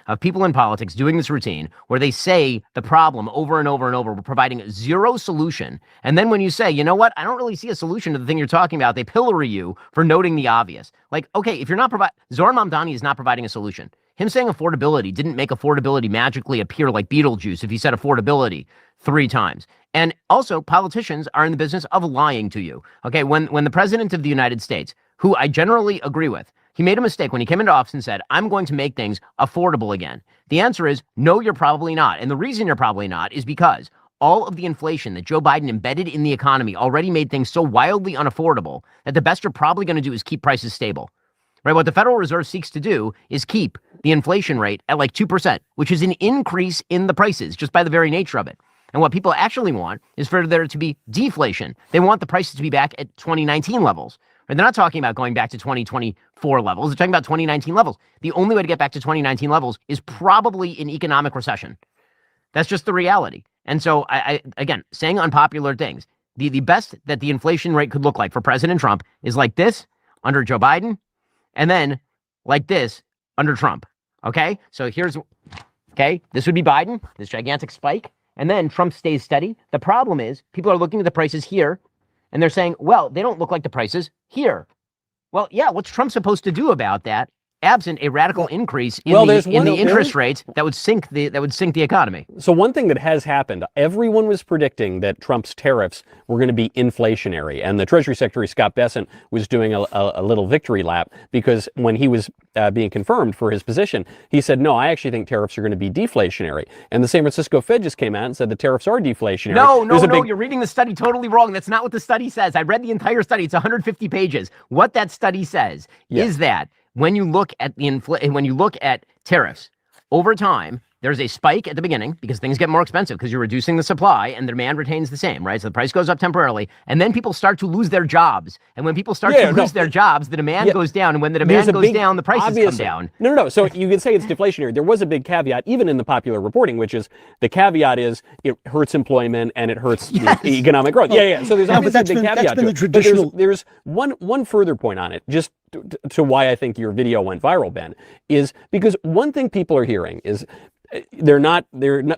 of people in politics doing this routine where they say the problem over and over and over, we're providing zero solution. And then when you say, you know what, I don't really see a solution to the thing you're talking about, they pillory you for noting the obvious. Like, okay, if you're not Zohran Mamdani is not providing a solution. Him saying affordability didn't make affordability magically appear like Beetlejuice if he said affordability 3 times. And also, politicians are in the business of lying to you. Okay, when the president of the United States, who I generally agree with, he made a mistake when he came into office and said, I'm going to make things affordable again. The answer is, no, you're probably not. And the reason you're probably not is because all of the inflation that Joe Biden embedded in the economy already made things so wildly unaffordable that the best you're probably going to do is keep prices stable. Right? What the Federal Reserve seeks to do is keep the inflation rate at like 2%, which is an increase in the prices just by the very nature of it. And what people actually want is for there to be deflation. They want the prices to be back at 2019 levels. Right? They're not talking about going back to 2024 levels. They're talking about 2019 levels. The only way to get back to 2019 levels is probably an economic recession. That's just the reality. And so, I again, saying unpopular things, the best that the inflation rate could look like for President Trump is like this under Joe Biden, and then like this under Trump. Okay? So this would be Biden, this gigantic spike, and then Trump stays steady. The problem is people are looking at the prices here, and they're saying, well, they don't look like the prices here. Well, yeah, what's Trump supposed to do about that absent a radical increase in well, the there's one- interest rates that would sink the economy. So one thing that has happened, everyone was predicting that Trump's tariffs were going to be inflationary, and the Treasury Secretary Scott Bessent was doing a little victory lap, because when he was being confirmed for his position, he said, no, I actually think tariffs are going to be deflationary. And the San Francisco Fed just came out and said the tariffs are deflationary. No, you're reading the study totally wrong. That's not what the study says. I read the entire study. It's 150 pages. What that study says is that when you look at when you look at tariffs over time, there's a spike at the beginning because things get more expensive because you're reducing the supply and the demand retains the same, right? So the price goes up temporarily, and then people start to lose their jobs. And when people start to lose their jobs, the demand goes down. And when the demand goes down, the prices come down. No. So you can say it's deflationary. There was a big caveat, even in the popular reporting, which is the caveat is it hurts employment and it hurts economic growth. So there's obviously a big caveat that's been to the it. traditional. But there's one further point on it, just to why I think your video went viral, Ben, is because one thing people are hearing is they're not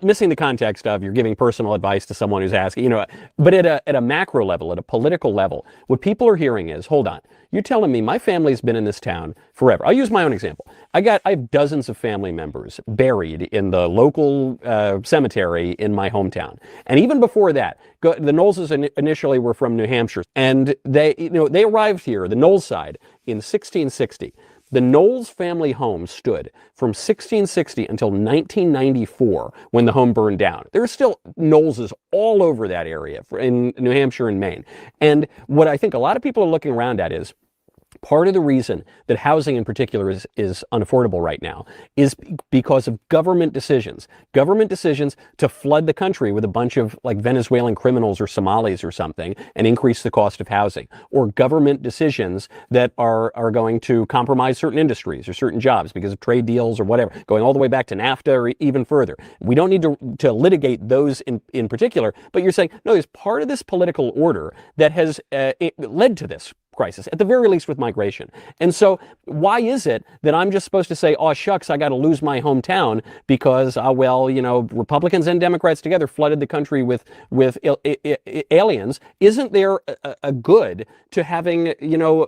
missing the context of you're giving personal advice to someone who's asking, but at a macro level, at a political level, what people are hearing is, hold on, you're telling me my family's been in this town forever. I'll use my own example. I have dozens of family members buried in the local cemetery in my hometown. And even before that, the Knowleses initially were from New Hampshire, and they arrived here, the Knowles side, in 1660. The Knowles family home stood from 1660 until 1994 when the home burned down. There are still Knowleses all over that area in New Hampshire and Maine. And what I think a lot of people are looking around at is part of the reason that housing in particular is unaffordable right now is because of government decisions to flood the country with a bunch of like Venezuelan criminals or Somalis or something and increase the cost of housing, or government decisions that are going to compromise certain industries or certain jobs because of trade deals or whatever, going all the way back to NAFTA or even further. We don't need to litigate those in particular, but you're saying, no, there's part of this political order that has led to this crisis, at the very least with migration. And so why is it that I'm just supposed to say, oh, shucks, I got to lose my hometown because, Republicans and Democrats together flooded the country with aliens? Isn't there a good to having,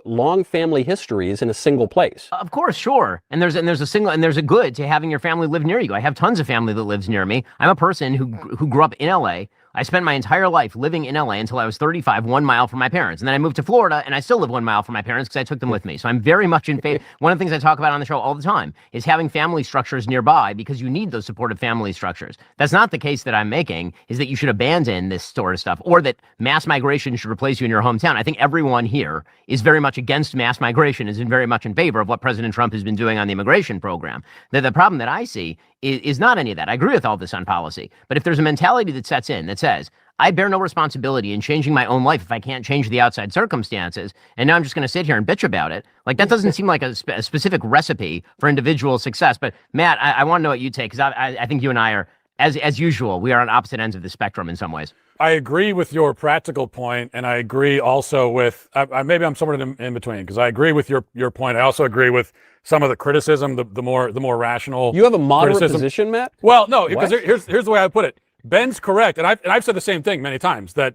long family histories in a single place? Of course, sure. And there's a good to having your family live near you. I have tons of family that lives near me. I'm a person who grew up in LA. I spent my entire life living in LA until I was 35, 1 mile from my parents. And then I moved to Florida, and I still live 1 mile from my parents because I took them with me. So I'm very much in favor. One of the things I talk about on the show all the time is having family structures nearby because you need those supportive family structures. That's not the case that I'm making, is that you should abandon this sort of stuff or that mass migration should replace you in your hometown. I think everyone here is very much against mass migration, is very much in favor of what President Trump has been doing on the immigration program. The problem that I see is not any of that. I agree with all this on policy. But if there's a mentality that sets in that says, I bear no responsibility in changing my own life if I can't change the outside circumstances, and now I'm just going to sit here and bitch about it, like that doesn't seem like a specific recipe for individual success. But Matt, I want to know what you take, because I think you and I are, as usual, we are on opposite ends of the spectrum in some ways. I agree with your practical point, and I agree also with maybe I'm somewhere in between, because I agree with your point. I also agree with some of the criticism, the more rational. You have a moderate criticism. Position, Matt? Well, no, because here's the way I put it. Ben's correct, and I've said the same thing many times, that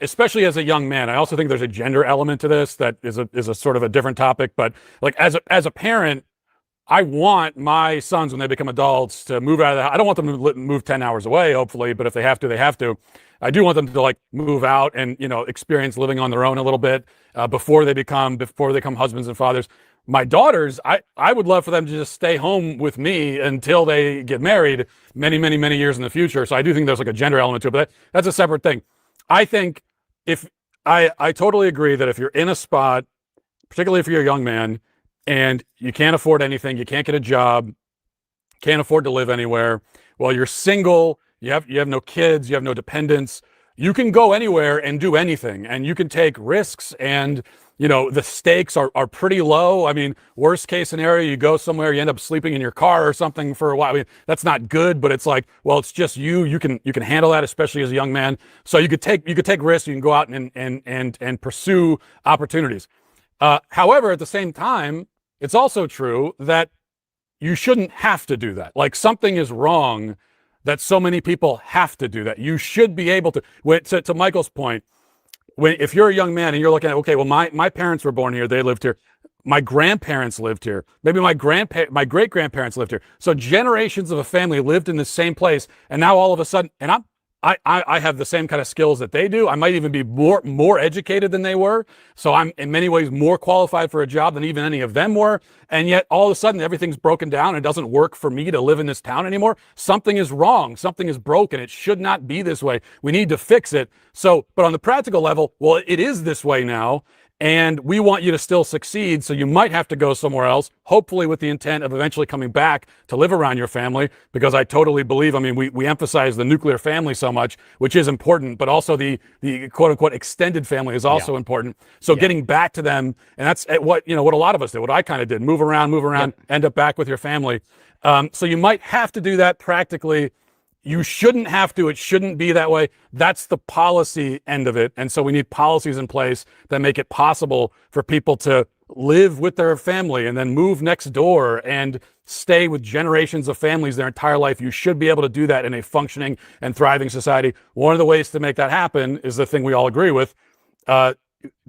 especially as a young man, I also think there's a gender element to this that is a sort of a different topic. But like as a parent, I want my sons, when they become adults, to move out of the house. I don't want them to move 10 hours away, hopefully, but if they have to, they have to. I do want them to like move out and experience living on their own a little bit before they become husbands and fathers. My daughters, I would love for them to just stay home with me until they get married many, many, many years in the future. So I do think there's like a gender element to it, but that's a separate thing. I think I totally agree that if you're in a spot, particularly if you're a young man and you can't afford anything, you can't get a job, can't afford to live anywhere, well, you're single, you have no kids, you have no dependents, you can go anywhere and do anything, and you can take risks, and the stakes are pretty low. I mean, worst case scenario, you go somewhere, you end up sleeping in your car or something for a while. I mean, that's not good, but it's like, well, it's just you can handle that, especially as a young man. So you could take risks, you can go out and pursue opportunities. However, at the same time, it's also true that you shouldn't have to do that. Like, something is wrong that so many people have to do that. You should be able to. To Michael's point, if you're a young man and you're looking at, okay, well, my parents were born here, they lived here. my grandparents lived here. Maybe my great grandparents lived here. So generations of a family lived in the same place, and now all of a sudden, and I have the same kind of skills that they do. I might even be more educated than they were. So I'm in many ways more qualified for a job than even any of them were. And yet all of a sudden everything's broken down and it doesn't work for me to live in this town anymore. Something is wrong. Something is broken. It should not be this way. We need to fix it. So, but on the practical level, well, it is this way now. And we want you to still succeed, so you might have to go somewhere else, hopefully with the intent of eventually coming back to live around your family, because I totally believe, I mean, we emphasize the nuclear family so much, which is important, but also the quote-unquote extended family is also important. So getting back to them, and that's what a lot of us did, what I kind of did, move around, end up back with your family. So you might have to do that practically. You shouldn't have to. It shouldn't be that way. That's the policy end of it. And so we need policies in place that make it possible for people to live with their family and then move next door and stay with generations of families their entire life. You should be able to do that in a functioning and thriving society. One of the ways to make that happen is the thing we all agree with.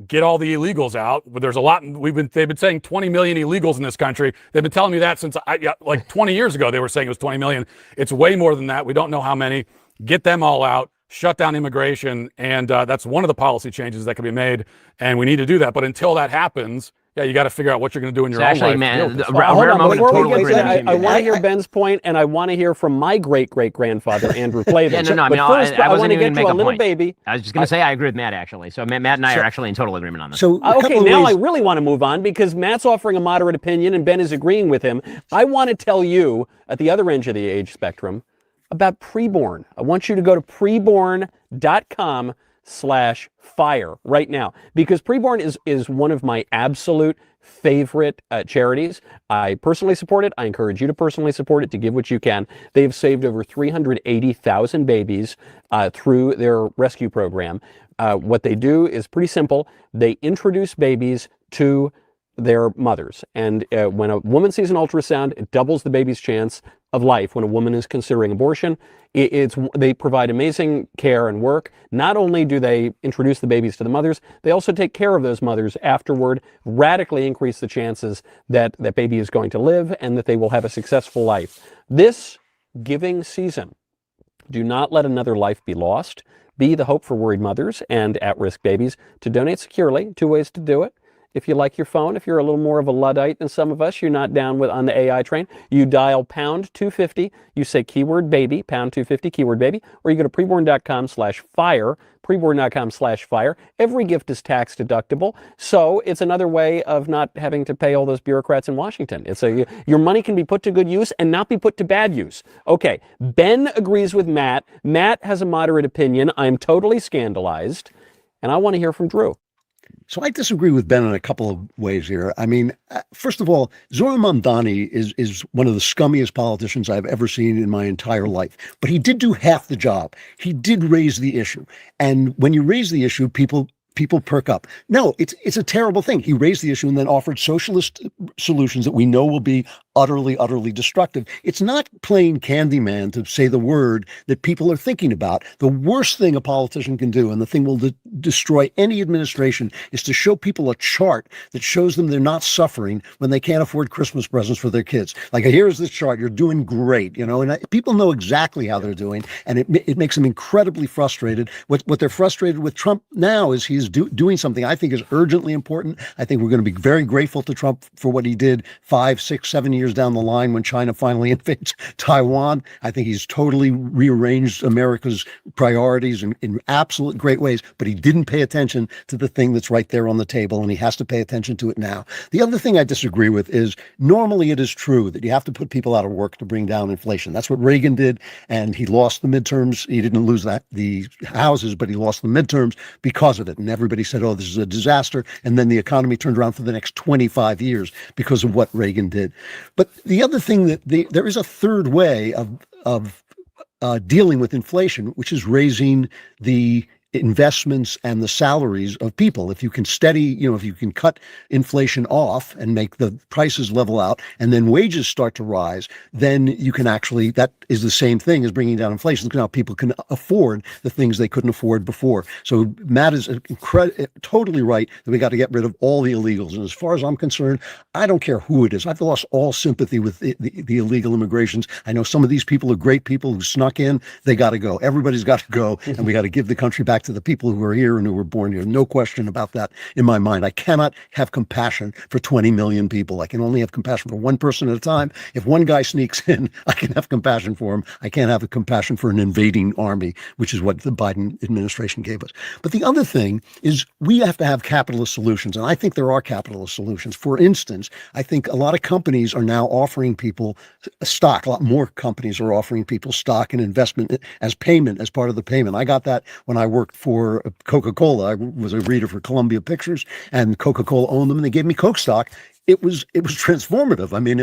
Get all the illegals out. There's a lot. They've been saying 20 million illegals in this country. They've been telling me that since like 20 years ago. They were saying it was 20 million. It's way more than that. We don't know how many. Get them all out. Shut down immigration, and that's one of the policy changes that can be made. And we need to do that. But until that happens, you got to figure out what you're going to do in your own life. Man, Hold on, before we get to that, I want to hear Ben's point, and I want to hear from my great-great-grandfather, Andrew Klavan. I mean, first, I want wasn't to even get make to a a little point. baby. I was just going to say I agree with Matt, actually. So Matt and I are actually in total agreement on this. So Okay, now I really want to move on because Matt's offering a moderate opinion and Ben is agreeing with him. I want to tell you, at the other end of the age spectrum, about preborn. I want you to go to preborn.com/fire right now, because preborn is one of my absolute favorite charities. I personally support it. I encourage you to personally support it, to give what you can. They've saved over 380,000 babies through their rescue program. What they do is pretty simple. They introduce babies to their mothers. And when a woman sees an ultrasound, it doubles the baby's chance of life. When a woman is considering abortion, they provide amazing care and work. Not only do they introduce the babies to the mothers, they also take care of those mothers afterward, radically increase the chances that that baby is going to live and that they will have a successful life. This giving season, do not let another life be lost. Be the hope for worried mothers and at-risk babies. To donate securely, 2 ways to do it. If you like your phone, if you're a little more of a Luddite than some of us, you're not down on the AI train, you dial pound 250, you say keyword baby, pound 250, keyword baby, or you go to preborn.com/fire, preborn.com/fire. Every gift is tax deductible, so it's another way of not having to pay all those bureaucrats in Washington. Your money can be put to good use and not be put to bad use. Okay, Ben agrees with Matt. Matt has a moderate opinion. I'm totally scandalized, and I want to hear from Drew. So I disagree with Ben in a couple of ways here. I mean, first of all, Zohar Mamdani is one of the scummiest politicians I've ever seen in my entire life. But he did do half the job. He did raise the issue. And when you raise the issue, people perk up. No, it's a terrible thing. He raised the issue and then offered socialist solutions that we know will be utterly, utterly destructive. It's not playing Candyman to say the word that people are thinking about. The worst thing a politician can do, and the thing will destroy any administration, is to show people a chart that shows them they're not suffering when they can't afford Christmas presents for their kids. Like, here's this chart, you're doing great, and people know exactly how they're doing, and it makes them incredibly frustrated. What they're frustrated with Trump now is he's doing something I think is urgently important. I think we're going to be very grateful to Trump for what he did 5, 6, 7 years down the line when China finally invades Taiwan. I think he's totally rearranged America's priorities in absolute great ways, but he didn't pay attention to the thing that's right there on the table, and he has to pay attention to it now. The other thing I disagree with is normally it is true that you have to put people out of work to bring down inflation. That's what Reagan did, and he lost the midterms. He didn't lose the houses, but he lost the midterms because of it. And everybody said, oh, this is a disaster. And then the economy turned around for the next 25 years because of what Reagan did. But the other thing there is a third way of dealing with inflation, which is raising the investments and the salaries of people. If you can if you can cut inflation off and make the prices level out, and then wages start to rise, then you can actually, that is the same thing as bringing down inflation. Now people can afford the things they couldn't afford before. So Matt is totally right that we got to get rid of all the illegals. And as far as I'm concerned, I don't care who it is. I've lost all sympathy with the illegal immigrations. I know some of these people are great people who snuck in. They got to go. Everybody's got to go. And we got to give the country back to the people who are here and who were born here. No question about that in my mind. I cannot have compassion for 20 million people. I can only have compassion for one person at a time. If one guy sneaks in, I can have compassion for him. I can't have a compassion for an invading army, which is what the Biden administration gave us. But the other thing is we have to have capitalist solutions. And I think there are capitalist solutions. For instance, I think a lot of companies are now offering people stock. A lot more companies are offering people stock and investment as payment, as part of the payment. I got that when I worked for Coca-Cola. I was a reader for Columbia Pictures, and Coca-Cola owned them, and they gave me Coke stock. It was transformative. I mean,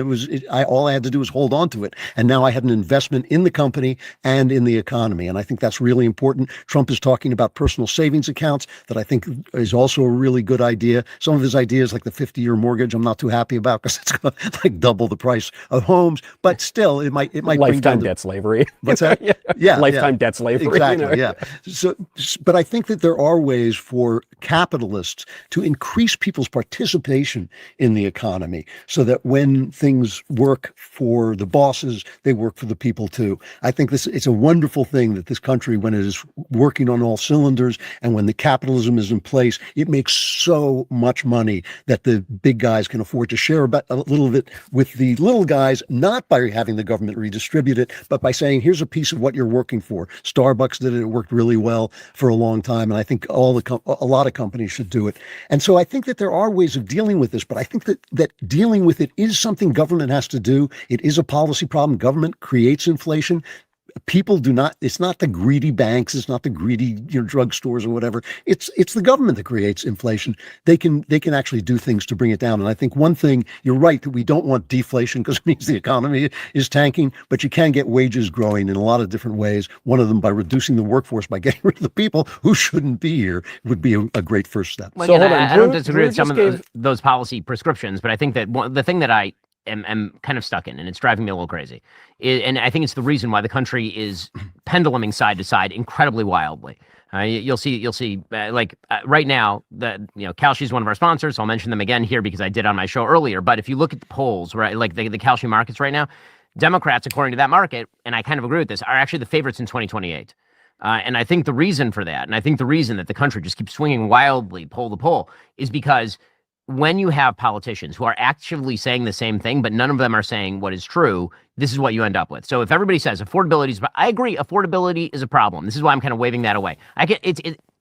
all I had to do was hold on to it. And now I had an investment in the company and in the economy. And I think that's really important. Trump is talking about personal savings accounts that I think is also a really good idea. Some of his ideas, like the 50-year mortgage, I'm not too happy about because it's going to like double the price of homes. But still, it might bring lifetime down debt slavery. What's that? Yeah. Lifetime debt slavery. Exactly. Yeah. So, but I think that there are ways for capitalists to increase people's participation in the economy so that when things work for the bosses, they work for the people too. I think it's a wonderful thing that this country, when it is working on all cylinders and when the capitalism is in place, it makes so much money that the big guys can afford to share about a little bit with the little guys, not by having the government redistribute it, but by saying, here's a piece of what you're working for. Starbucks did it. It worked really well for a long time. And I think a lot of companies should do it. And so I think that there are ways of dealing with this, but I think that dealing with it is something government has to do. It is a policy problem. Government creates inflation. People do not, it's not the greedy banks, it's not the greedy drugstores or whatever. It's the government that creates inflation. They can actually do things to bring it down. And I think one thing, you're right that we don't want deflation because it means the economy is tanking, but you can get wages growing in a lot of different ways. One of them by reducing the workforce, by getting rid of the people who shouldn't be here would be a great first step. Well, So again, hold on. I don't Drew- disagree Drew with some of just those policy prescriptions, but I think that the thing that I am kind of stuck in, and it's driving me a little crazy, and I think it's the reason why the country is penduluming side to side incredibly wildly. You'll see, right now, Kalshi is one of our sponsors. So I'll mention them again here because I did on my show earlier. But if you look at the polls, right, like the Kalshi markets right now, Democrats, according to that market, and I kind of agree with this, are actually the favorites in 2028. And I think the reason for that, and I think the reason that the country just keeps swinging wildly poll to poll, is because when you have politicians who are actually saying the same thing, but none of them are saying what is true, this is what you end up with. So if everybody says affordability is, I agree, affordability is a problem. This is why I'm kind of waving that away.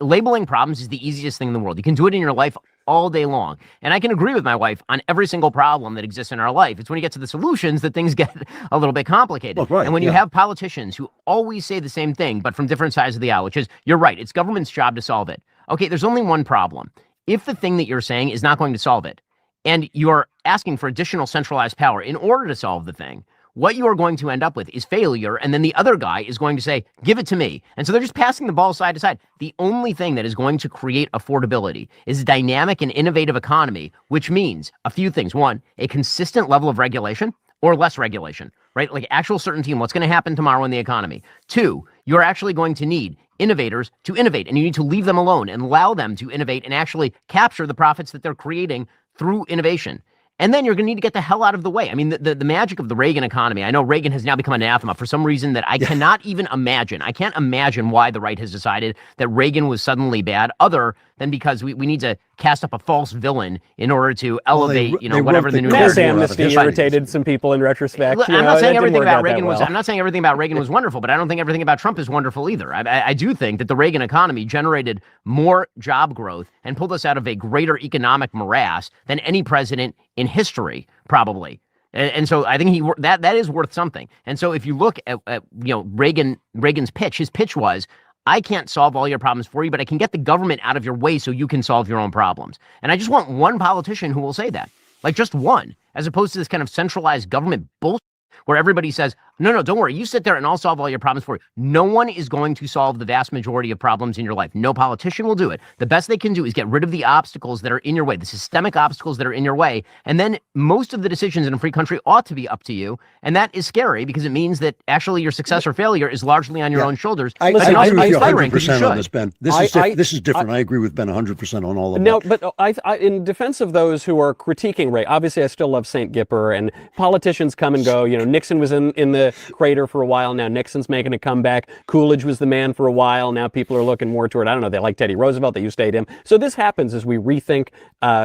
Labeling problems is the easiest thing in the world. You can do it in your life all day long. And I can agree with my wife on every single problem that exists in our life. It's when you get to the solutions that things get a little bit complicated. Well, right, and when you have politicians who always say the same thing, but from different sides of the aisle, which is, you're right, it's government's job to solve it. Okay, there's only one problem. If the thing that you're saying is not going to solve it, and you're asking for additional centralized power in order to solve the thing, what you are going to end up with is failure, and then the other guy is going to say, give it to me. And so they're just passing the ball side to side. The only thing that is going to create affordability is a dynamic and innovative economy, which means a few things. One, a consistent level of regulation or less regulation, right? Like actual certainty in what's going to happen tomorrow in the economy. Two, you're actually going to need innovators to innovate, and you need to leave them alone and allow them to innovate and actually capture the profits that they're creating through innovation. And then you're going to need to get the hell out of the way. I mean, the magic of the Reagan economy, I know Reagan has now become an anathema for some reason that I cannot even imagine. I can't imagine why the right has decided that Reagan was suddenly bad, other than because we need to cast up a false villain in order to elevate, whatever the new Mass narrative was. amnesty irritated some people in retrospect. I'm not saying everything about Reagan was. I'm not saying everything about Reagan was wonderful, but I don't think everything about Trump is wonderful either. I do think that the Reagan economy generated more job growth and pulled us out of a greater economic morass than any president in history, probably. And so I think that is worth something. And so if you look at Reagan's pitch, his pitch was, I can't solve all your problems for you, but I can get the government out of your way so you can solve your own problems. And I just want one politician who will say that, like just one, as opposed to this kind of centralized government bullshit where everybody says, No, don't worry. You sit there and I'll solve all your problems for you. No one is going to solve the vast majority of problems in your life. No politician will do it. The best they can do is get rid of the obstacles that are in your way, the systemic obstacles that are in your way. And then most of the decisions in a free country ought to be up to you. And that is scary because it means that actually your success or failure is largely on your own shoulders. I But it agree also with you inspiring because you 100% on should. this, Ben. This is different. I agree with Ben 100% on all of No, that. but in defense of those who are critiquing Ray, obviously I still love St. Gipper, and politicians come and go. You know, Nixon was in the crater for a while. Now Nixon's making a comeback. Coolidge was the man for a while. Now people are looking more toward, I don't know, they like Teddy Roosevelt. They used to hate him. So this happens as we rethink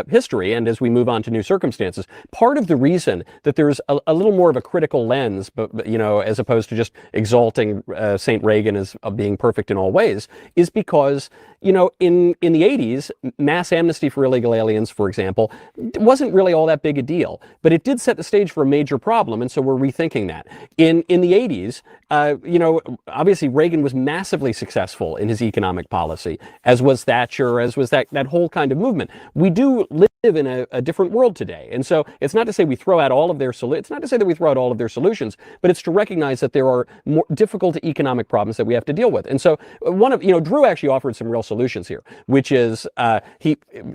history and as we move on to new circumstances. Part of the reason that there's a little more of a critical lens, but you know, as opposed to just exalting St. Reagan as being perfect in all ways, is because, you know, in the 80s, mass amnesty for illegal aliens, for example, wasn't really all that big a deal, but it did set the stage for a major problem, and so we're rethinking that. In the 80s, you know, obviously Reagan was massively successful in his economic policy, as was Thatcher, as was that whole kind of movement. We do live in a different world today, and so it's not to say we throw out all of their it's not to say that we throw out all of their solutions, but it's to recognize that there are more difficult economic problems that we have to deal with. And so Drew actually offered some real solutions here, which is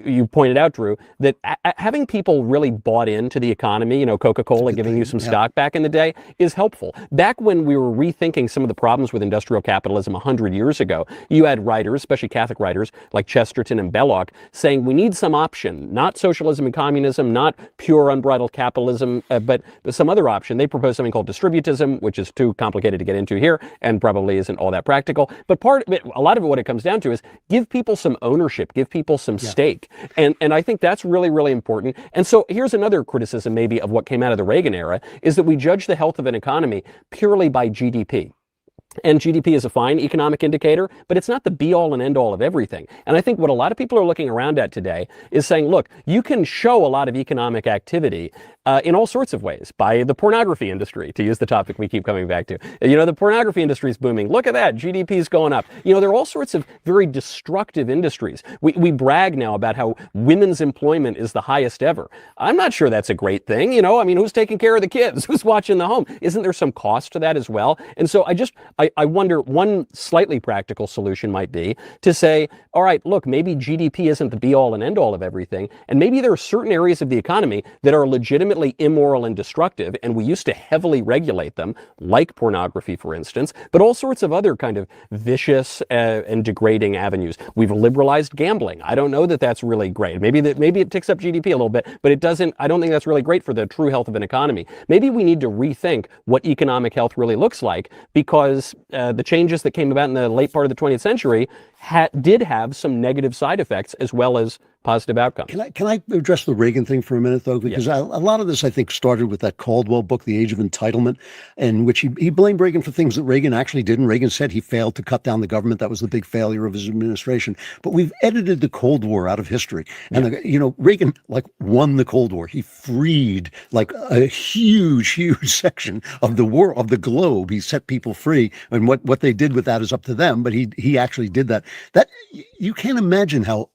you pointed out, Drew, that having people really bought into the economy, you know, Coca-Cola giving you some stock back in the day, is helpful. Back when we were rethinking some of the problems with industrial capitalism 100 years ago, you had writers, especially Catholic writers like Chesterton and Belloc, saying we need some option, not socialism and communism, not pure unbridled capitalism, but some other option. They proposed something called distributism, which is too complicated to get into here and probably isn't all that practical. But part of it, a lot of it, what it comes down to is give people some ownership, give people some stake. And I think that's really, really important. And so here's another criticism maybe of what came out of the Reagan era, is that we judge the health of an economy purely by GDP. And GDP is a fine economic indicator, but it's not the be-all and end-all of everything. And I think what a lot of people are looking around at today is saying, look, you can show a lot of economic activity in all sorts of ways, by the pornography industry, to use the topic we keep coming back to. You know, the pornography industry is booming. Look at that, GDP is going up. You know, there are all sorts of very destructive industries. We brag now about how women's employment is the highest ever. I'm not sure that's a great thing. You know, I mean, who's taking care of the kids? Who's watching the home? Isn't there some cost to that as well? And so I wonder, one slightly practical solution might be to say, all right, look, maybe GDP isn't the be-all and end-all of everything, and maybe there are certain areas of the economy that are legitimately immoral and destructive, and we used to heavily regulate them, like pornography, for instance, but all sorts of other kind of vicious and degrading avenues. We've liberalized gambling. I don't know that that's really great. Maybe it ticks up GDP a little bit, but it doesn't. I don't think that's really great for the true health of an economy. Maybe we need to rethink what economic health really looks like, because the changes that came about in the late part of the 20th century did have some negative side effects as well as positive outcomes. Can I address the Reagan thing for a minute, though? Because a lot of this, I think, started with that Caldwell book, The Age of Entitlement, in which he blamed Reagan for things that Reagan actually didn't. Reagan said he failed to cut down the government. That was the big failure of his administration. But we've edited the Cold War out of history. And, Reagan, won the Cold War. He freed, a huge section of the world, of the globe. He set people free. And what they did with that is up to them. But he actually did that. That you can't imagine how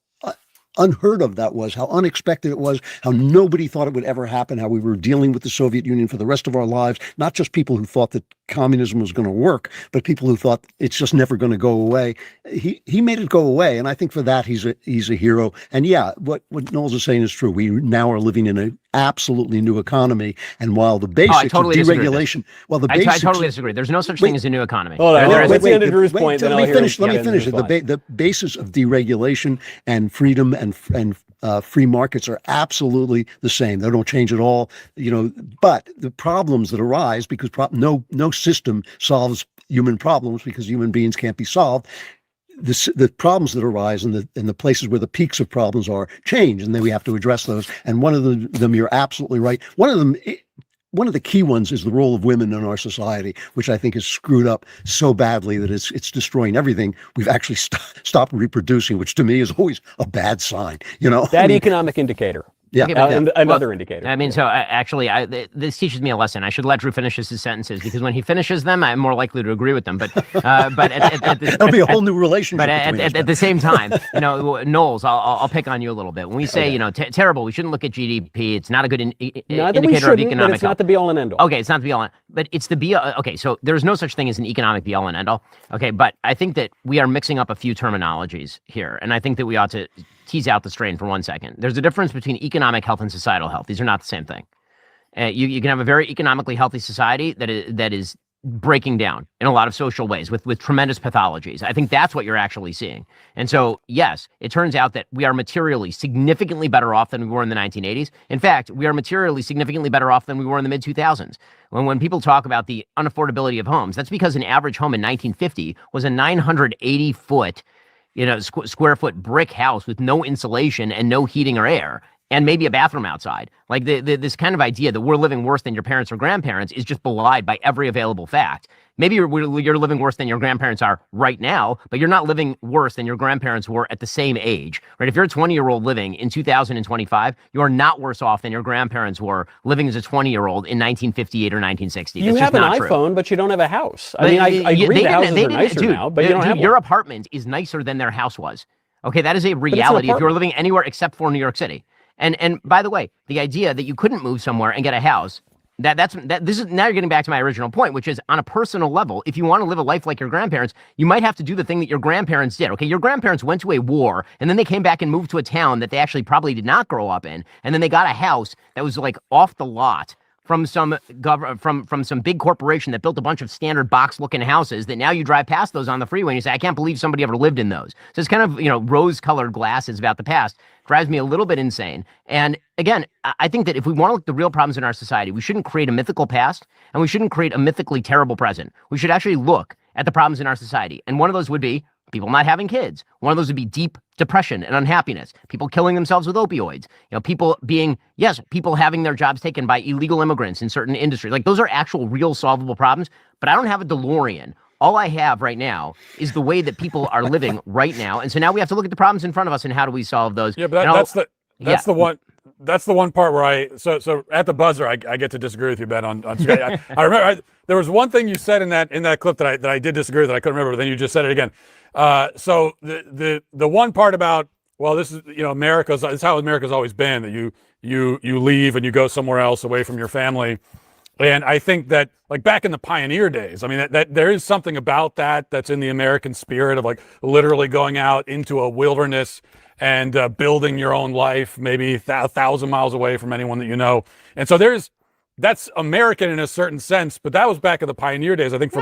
unheard of that was, how unexpected it was, how nobody thought it would ever happen, how we were dealing with the Soviet Union for the rest of our lives, not just people who thought that communism was going to work, but people who thought it's just never going to go away. He made it go away, and I think for that he's a hero. And yeah, what Knowles is saying is true. We now are living in an absolutely new economy, and while the basics of deregulation, I totally disagree. There's no such thing as a new economy. Hold on, let's get into Drew's point. Let me finish. Let me finish. The basis of deregulation and freedom and free markets are absolutely the same. They don't change at all. But the problems that arise, because no system solves human problems, because human beings can't be solved. The problems that arise in the places where the peaks of problems are change, and then we have to address those. And one of them, you're absolutely right. One of the key ones is the role of women in our society, which I think is screwed up so badly that it's destroying everything. We've actually stopped reproducing, which to me is always a bad sign. That economic indicator. Yeah. Okay, but and other indicators. I mean, so actually, this teaches me a lesson. I should let Drew finish his sentences because when he finishes them, I'm more likely to agree with them. But That'll be a whole new relationship. But at the same time, Knowles, I'll pick on you a little bit. When we say, terrible, we shouldn't look at GDP. It's not a good indicator of economic but it's not the be all and end all. Okay, it's not the be all, but it's the be. Okay, so there's no such thing as an economic be all and end all. Okay, but I think that we are mixing up a few terminologies here, and I think that we ought to tease out the strain for 1 second. There's a difference between economic health and societal health. These are not the same thing. You can have a very economically healthy society that is breaking down in a lot of social ways with tremendous pathologies. I think that's what you're actually seeing. And so, yes, it turns out that we are materially significantly better off than we were in the 1980s. In fact, we are materially significantly better off than we were in the mid-2000s. When people talk about the unaffordability of homes, that's because an average home in 1950 was a 980-foot square foot brick house with no insulation and no heating or air, and maybe a bathroom outside. Like this kind of idea that we're living worse than your parents or grandparents is just belied by every available fact. Maybe you're living worse than your grandparents are right now, but you're not living worse than your grandparents were at the same age, right? If you're a 20-year-old living in 2025, you are not worse off than your grandparents were living as a 20-year-old in 1958 or 1960. You have an iPhone, but you don't have a house. I agree the houses are nicer now, but you don't have one. Your apartment is nicer than their house was. Okay, that is a reality if you're living anywhere except for New York City. And by the way, the idea that you couldn't move somewhere and get a house, this is now you're getting back to my original point, which is on a personal level, if you want to live a life like your grandparents, you might have to do the thing that your grandparents did. Okay, your grandparents went to a war and then they came back and moved to a town that they actually probably did not grow up in, and then they got a house that was like off the lot from some from some big corporation that built a bunch of standard box-looking houses that now you drive past those on the freeway and you say, I can't believe somebody ever lived in those. So it's kind of, rose-colored glasses about the past. Drives me a little bit insane. And again, I think that if we want to look at the real problems in our society, we shouldn't create a mythical past and we shouldn't create a mythically terrible present. We should actually look at the problems in our society. And one of those would be people not having kids. One of those would be deep depression and unhappiness, people killing themselves with opioids, people having their jobs taken by illegal immigrants in certain industries. Like those are actual real solvable problems, but I don't have a DeLorean. All I have right now is the way that people are living right now. And so now we have to look at the problems in front of us and how do we solve those? Yeah, but that's the one part where so at the buzzer I get to disagree with you, Ben, on Sky. I remember there was one thing you said in that clip that I did disagree with, that I couldn't remember, but then you just said it again. So the one part about, well, this is this is how America's always been, that you leave and you go somewhere else away from your family. And I think that, like back in the pioneer days, I mean, that there is something about that's in the American spirit of like literally going out into a wilderness and building your own life, maybe 1,000 miles away from anyone that you know. And so that's American in a certain sense, but that was back in the pioneer days. I think for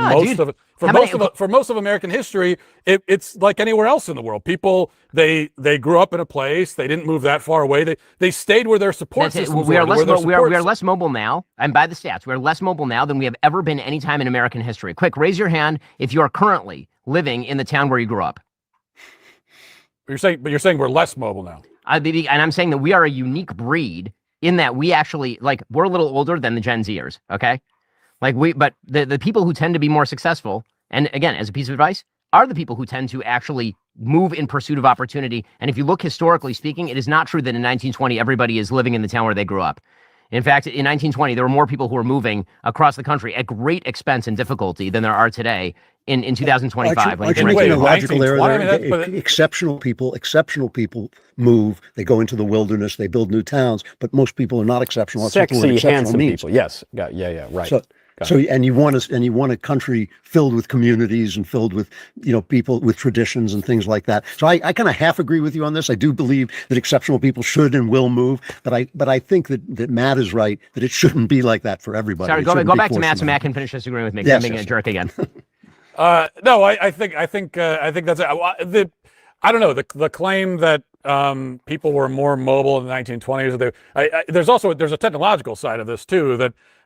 most of American history, it's like anywhere else in the world. People they grew up in a place, they didn't move that far away. They stayed where their support systems we are less mobile now, and by the stats, we are less mobile now than we have ever been any time in American history. Quick, raise your hand if you are currently living in the town where you grew up. But you're saying we're less mobile now. And I'm saying that we are a unique breed in that we actually, we're a little older than the Gen Zers, okay? But the people who tend to be more successful, and again, as a piece of advice, are the people who tend to actually move in pursuit of opportunity. And if you look historically speaking, it is not true that in 1920, everybody is living in the town where they grew up. In fact, in 1920, there were more people who were moving across the country at great expense and difficulty than there are today in 2025. Aren't you making a logical error there? Exceptional people move. They go into the wilderness. They build new towns. But most people are not exceptional. Sexy, handsome people. Yes. Yeah. Right. So and you want a country filled with communities and filled with people with traditions and things like that. So I kind of half agree with you on this. I do believe that exceptional people should and will move, but I think that Matt is right, that it shouldn't be like that for everybody. Sorry, go back to Matt so Matt can finish disagreeing with me. Yes, I'm being a jerk again. No, I think that's it. I don't know, the claim that people were more mobile in the 1920s. There's a technological side of this too,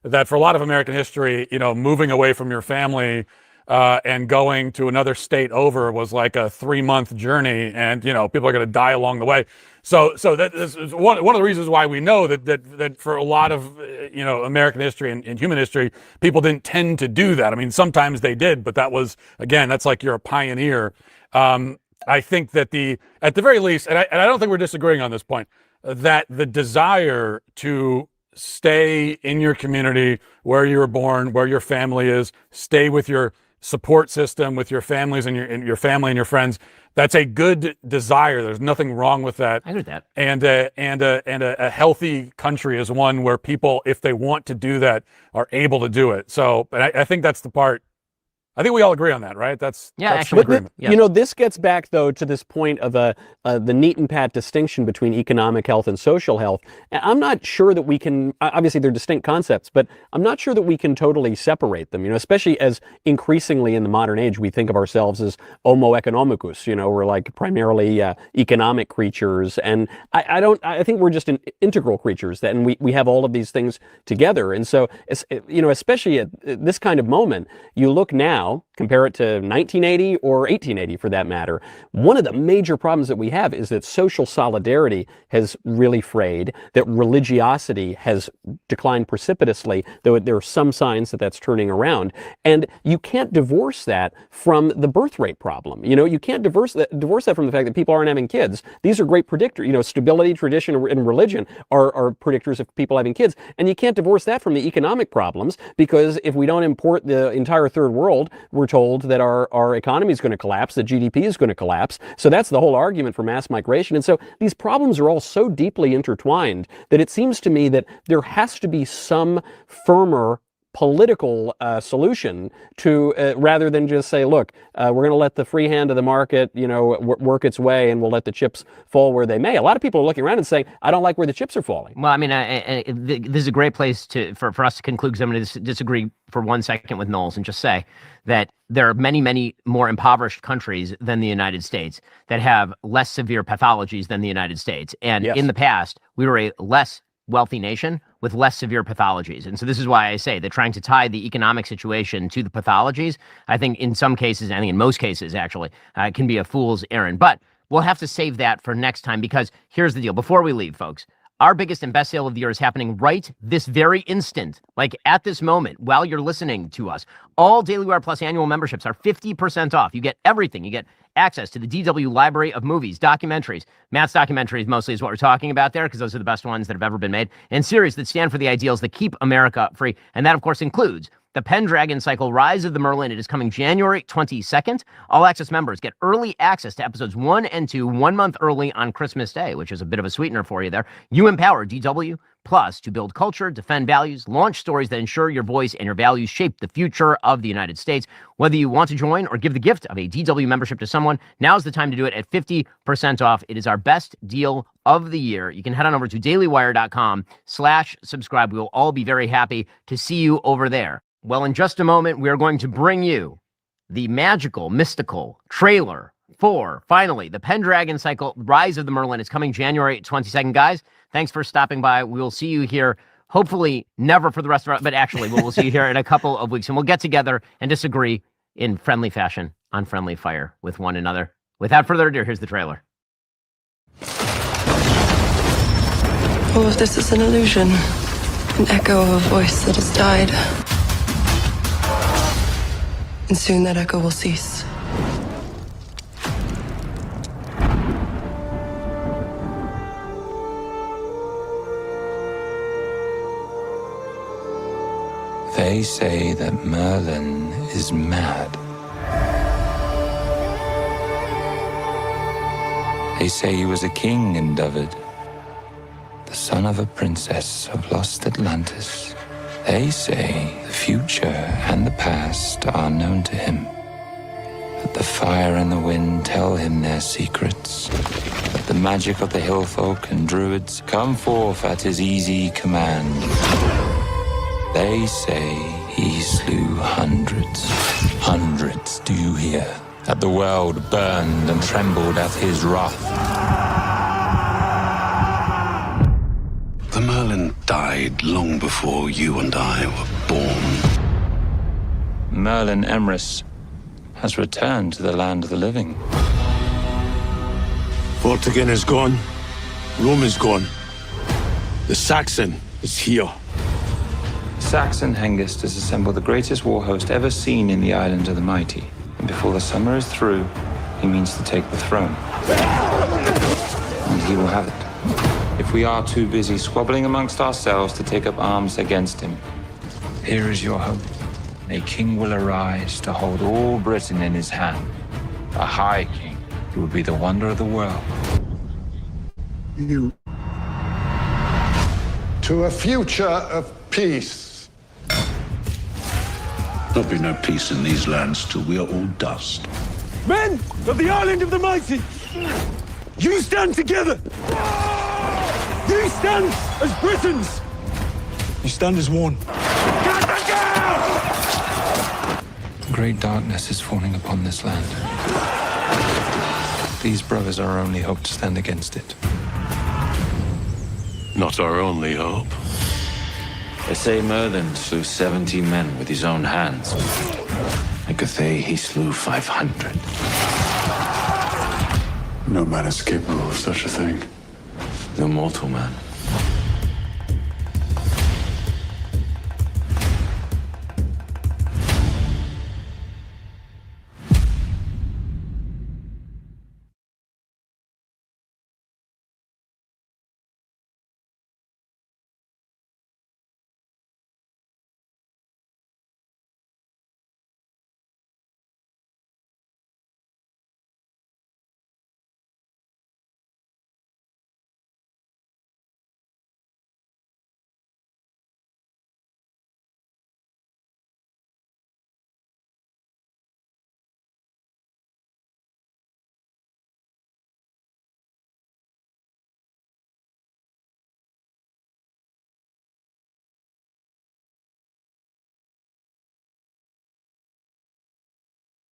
that for a lot of American history, moving away from your family and going to another state over was like a 3-month journey, and people are going to die along the way. So that is one of the reasons why we know that for a lot of American history and human history, people didn't tend to do that. I mean, sometimes they did, but that's like you're a pioneer. I think that at the very least, and I don't think we're disagreeing on this point. that the desire to stay in your community, where you were born, where your family is, stay with your support system, with your families and your family and your friends, that's a good desire. There's nothing wrong with that. I agree with that. And a healthy country is one where people, if they want to do that, are able to do it. So, but I think that's the part. I think we all agree on that, right? That's actually, agreement. Yeah. You know, this gets back though to this point of the neat and pat distinction between economic health and social health. And I'm not sure that we can. Obviously, they're distinct concepts, but I'm not sure that we can totally separate them. You know, especially as increasingly in the modern age we think of ourselves as Homo economicus. You know, we're like primarily economic creatures, and I think we're just integral creatures. And we have all of these things together. And so, you know, especially at this kind of moment, you look now. Compare it to 1980 or 1880 for that matter. One of the major problems that we have is that social solidarity has really frayed, that religiosity has declined precipitously, though there are some signs that that's turning around. And you can't divorce that from the birth rate problem. You know, you can't divorce that from the fact that people aren't having kids. These are great predictors. You know, stability, tradition, and religion are predictors of people having kids. And you can't divorce that from the economic problems, because if we don't import the entire third world, we're told that our economy is going to collapse, that GDP is going to collapse. So that's the whole argument for mass migration. And so these problems are all so deeply intertwined that it seems to me that there has to be some firmer political solution to rather than just say, look, we're going to let the free hand of the market, you know, work its way, and we'll let the chips fall where they may. A lot of people are looking around and saying, I don't like where the chips are falling. Well, I mean, this is a great place for us to conclude, because I'm going to disagree for 1 second with Knowles and just say that there are many, many more impoverished countries than the United States that have less severe pathologies than the United States. And in the past, we were a less wealthy nation with less severe pathologies. And so this is why I say that trying to tie the economic situation to the pathologies, I think in some cases, I think in most cases actually, can be a fool's errand. But we'll have to save that for next time, because here's the deal. Before we leave, folks, our biggest and best sale of the year is happening right this very instant, like at this moment, while you're listening to us. All Daily Wire Plus annual memberships are 50% off. You get everything. You get access to the DW library of movies, documentaries. Matt's documentaries mostly is what we're talking about there, because those are the best ones that have ever been made, and series that stand for the ideals that keep America free. And that, of course, includes the Pendragon Cycle, Rise of the Merlin. It is coming January 22nd. All Access members get early access to episodes 1 and 2 1 month early on Christmas Day, which is a bit of a sweetener for you there. You empower DW Plus to build culture, defend values, launch stories that ensure your voice and your values shape the future of the United States. Whether you want to join or give the gift of a DW membership to someone, now's the time to do it at 50% off. It is our best deal of the year. You can head on over to dailywire.com/subscribe. We will all be very happy to see you over there. Well, in just a moment, we are going to bring you the magical, mystical trailer for, finally, the Pendragon Cycle, Rise of the Merlin. Is coming January 22nd. Guys, thanks for stopping by. We will see you here, hopefully never for the rest of our, but actually, we'll see you here in a couple of weeks, and we'll get together and disagree in friendly fashion, on friendly fire with one another. Without further ado, here's the trailer. All of this is an illusion, an echo of a voice that has died. And soon that echo will cease. They say that Merlin is mad. They say he was a king in David, the son of a princess of lost Atlantis. They say the future and the past are known to him, that the fire and the wind tell him their secrets, that the magic of the hill folk and druids come forth at his easy command. They say he slew hundreds, do you hear? That the world burned and trembled at his wrath. The Merlin died long before you and I were born. Merlin Emrys has returned to the land of the living. Vortigern is gone. Rome is gone. The Saxon is here. Saxon Hengist has assembled the greatest war host ever seen in the Island of the Mighty. And before the summer is through, he means to take the throne. And he will have it. if we are too busy squabbling amongst ourselves to take up arms against him. Here is your hope. A king will arise to hold all Britain in his hand. A high king who will be the wonder of the world. You. To a future of peace. There'll be no peace in these lands till we are all dust. Men of the island of the mighty, you stand together. You stand as Britons. You stand as one. Great darkness is falling upon this land. These brothers are our only hope to stand against it. Not our only hope. They say Merlin slew 70 men with his own hands. At Cathay, he slew 500. No man is capable of such a thing. No mortal man.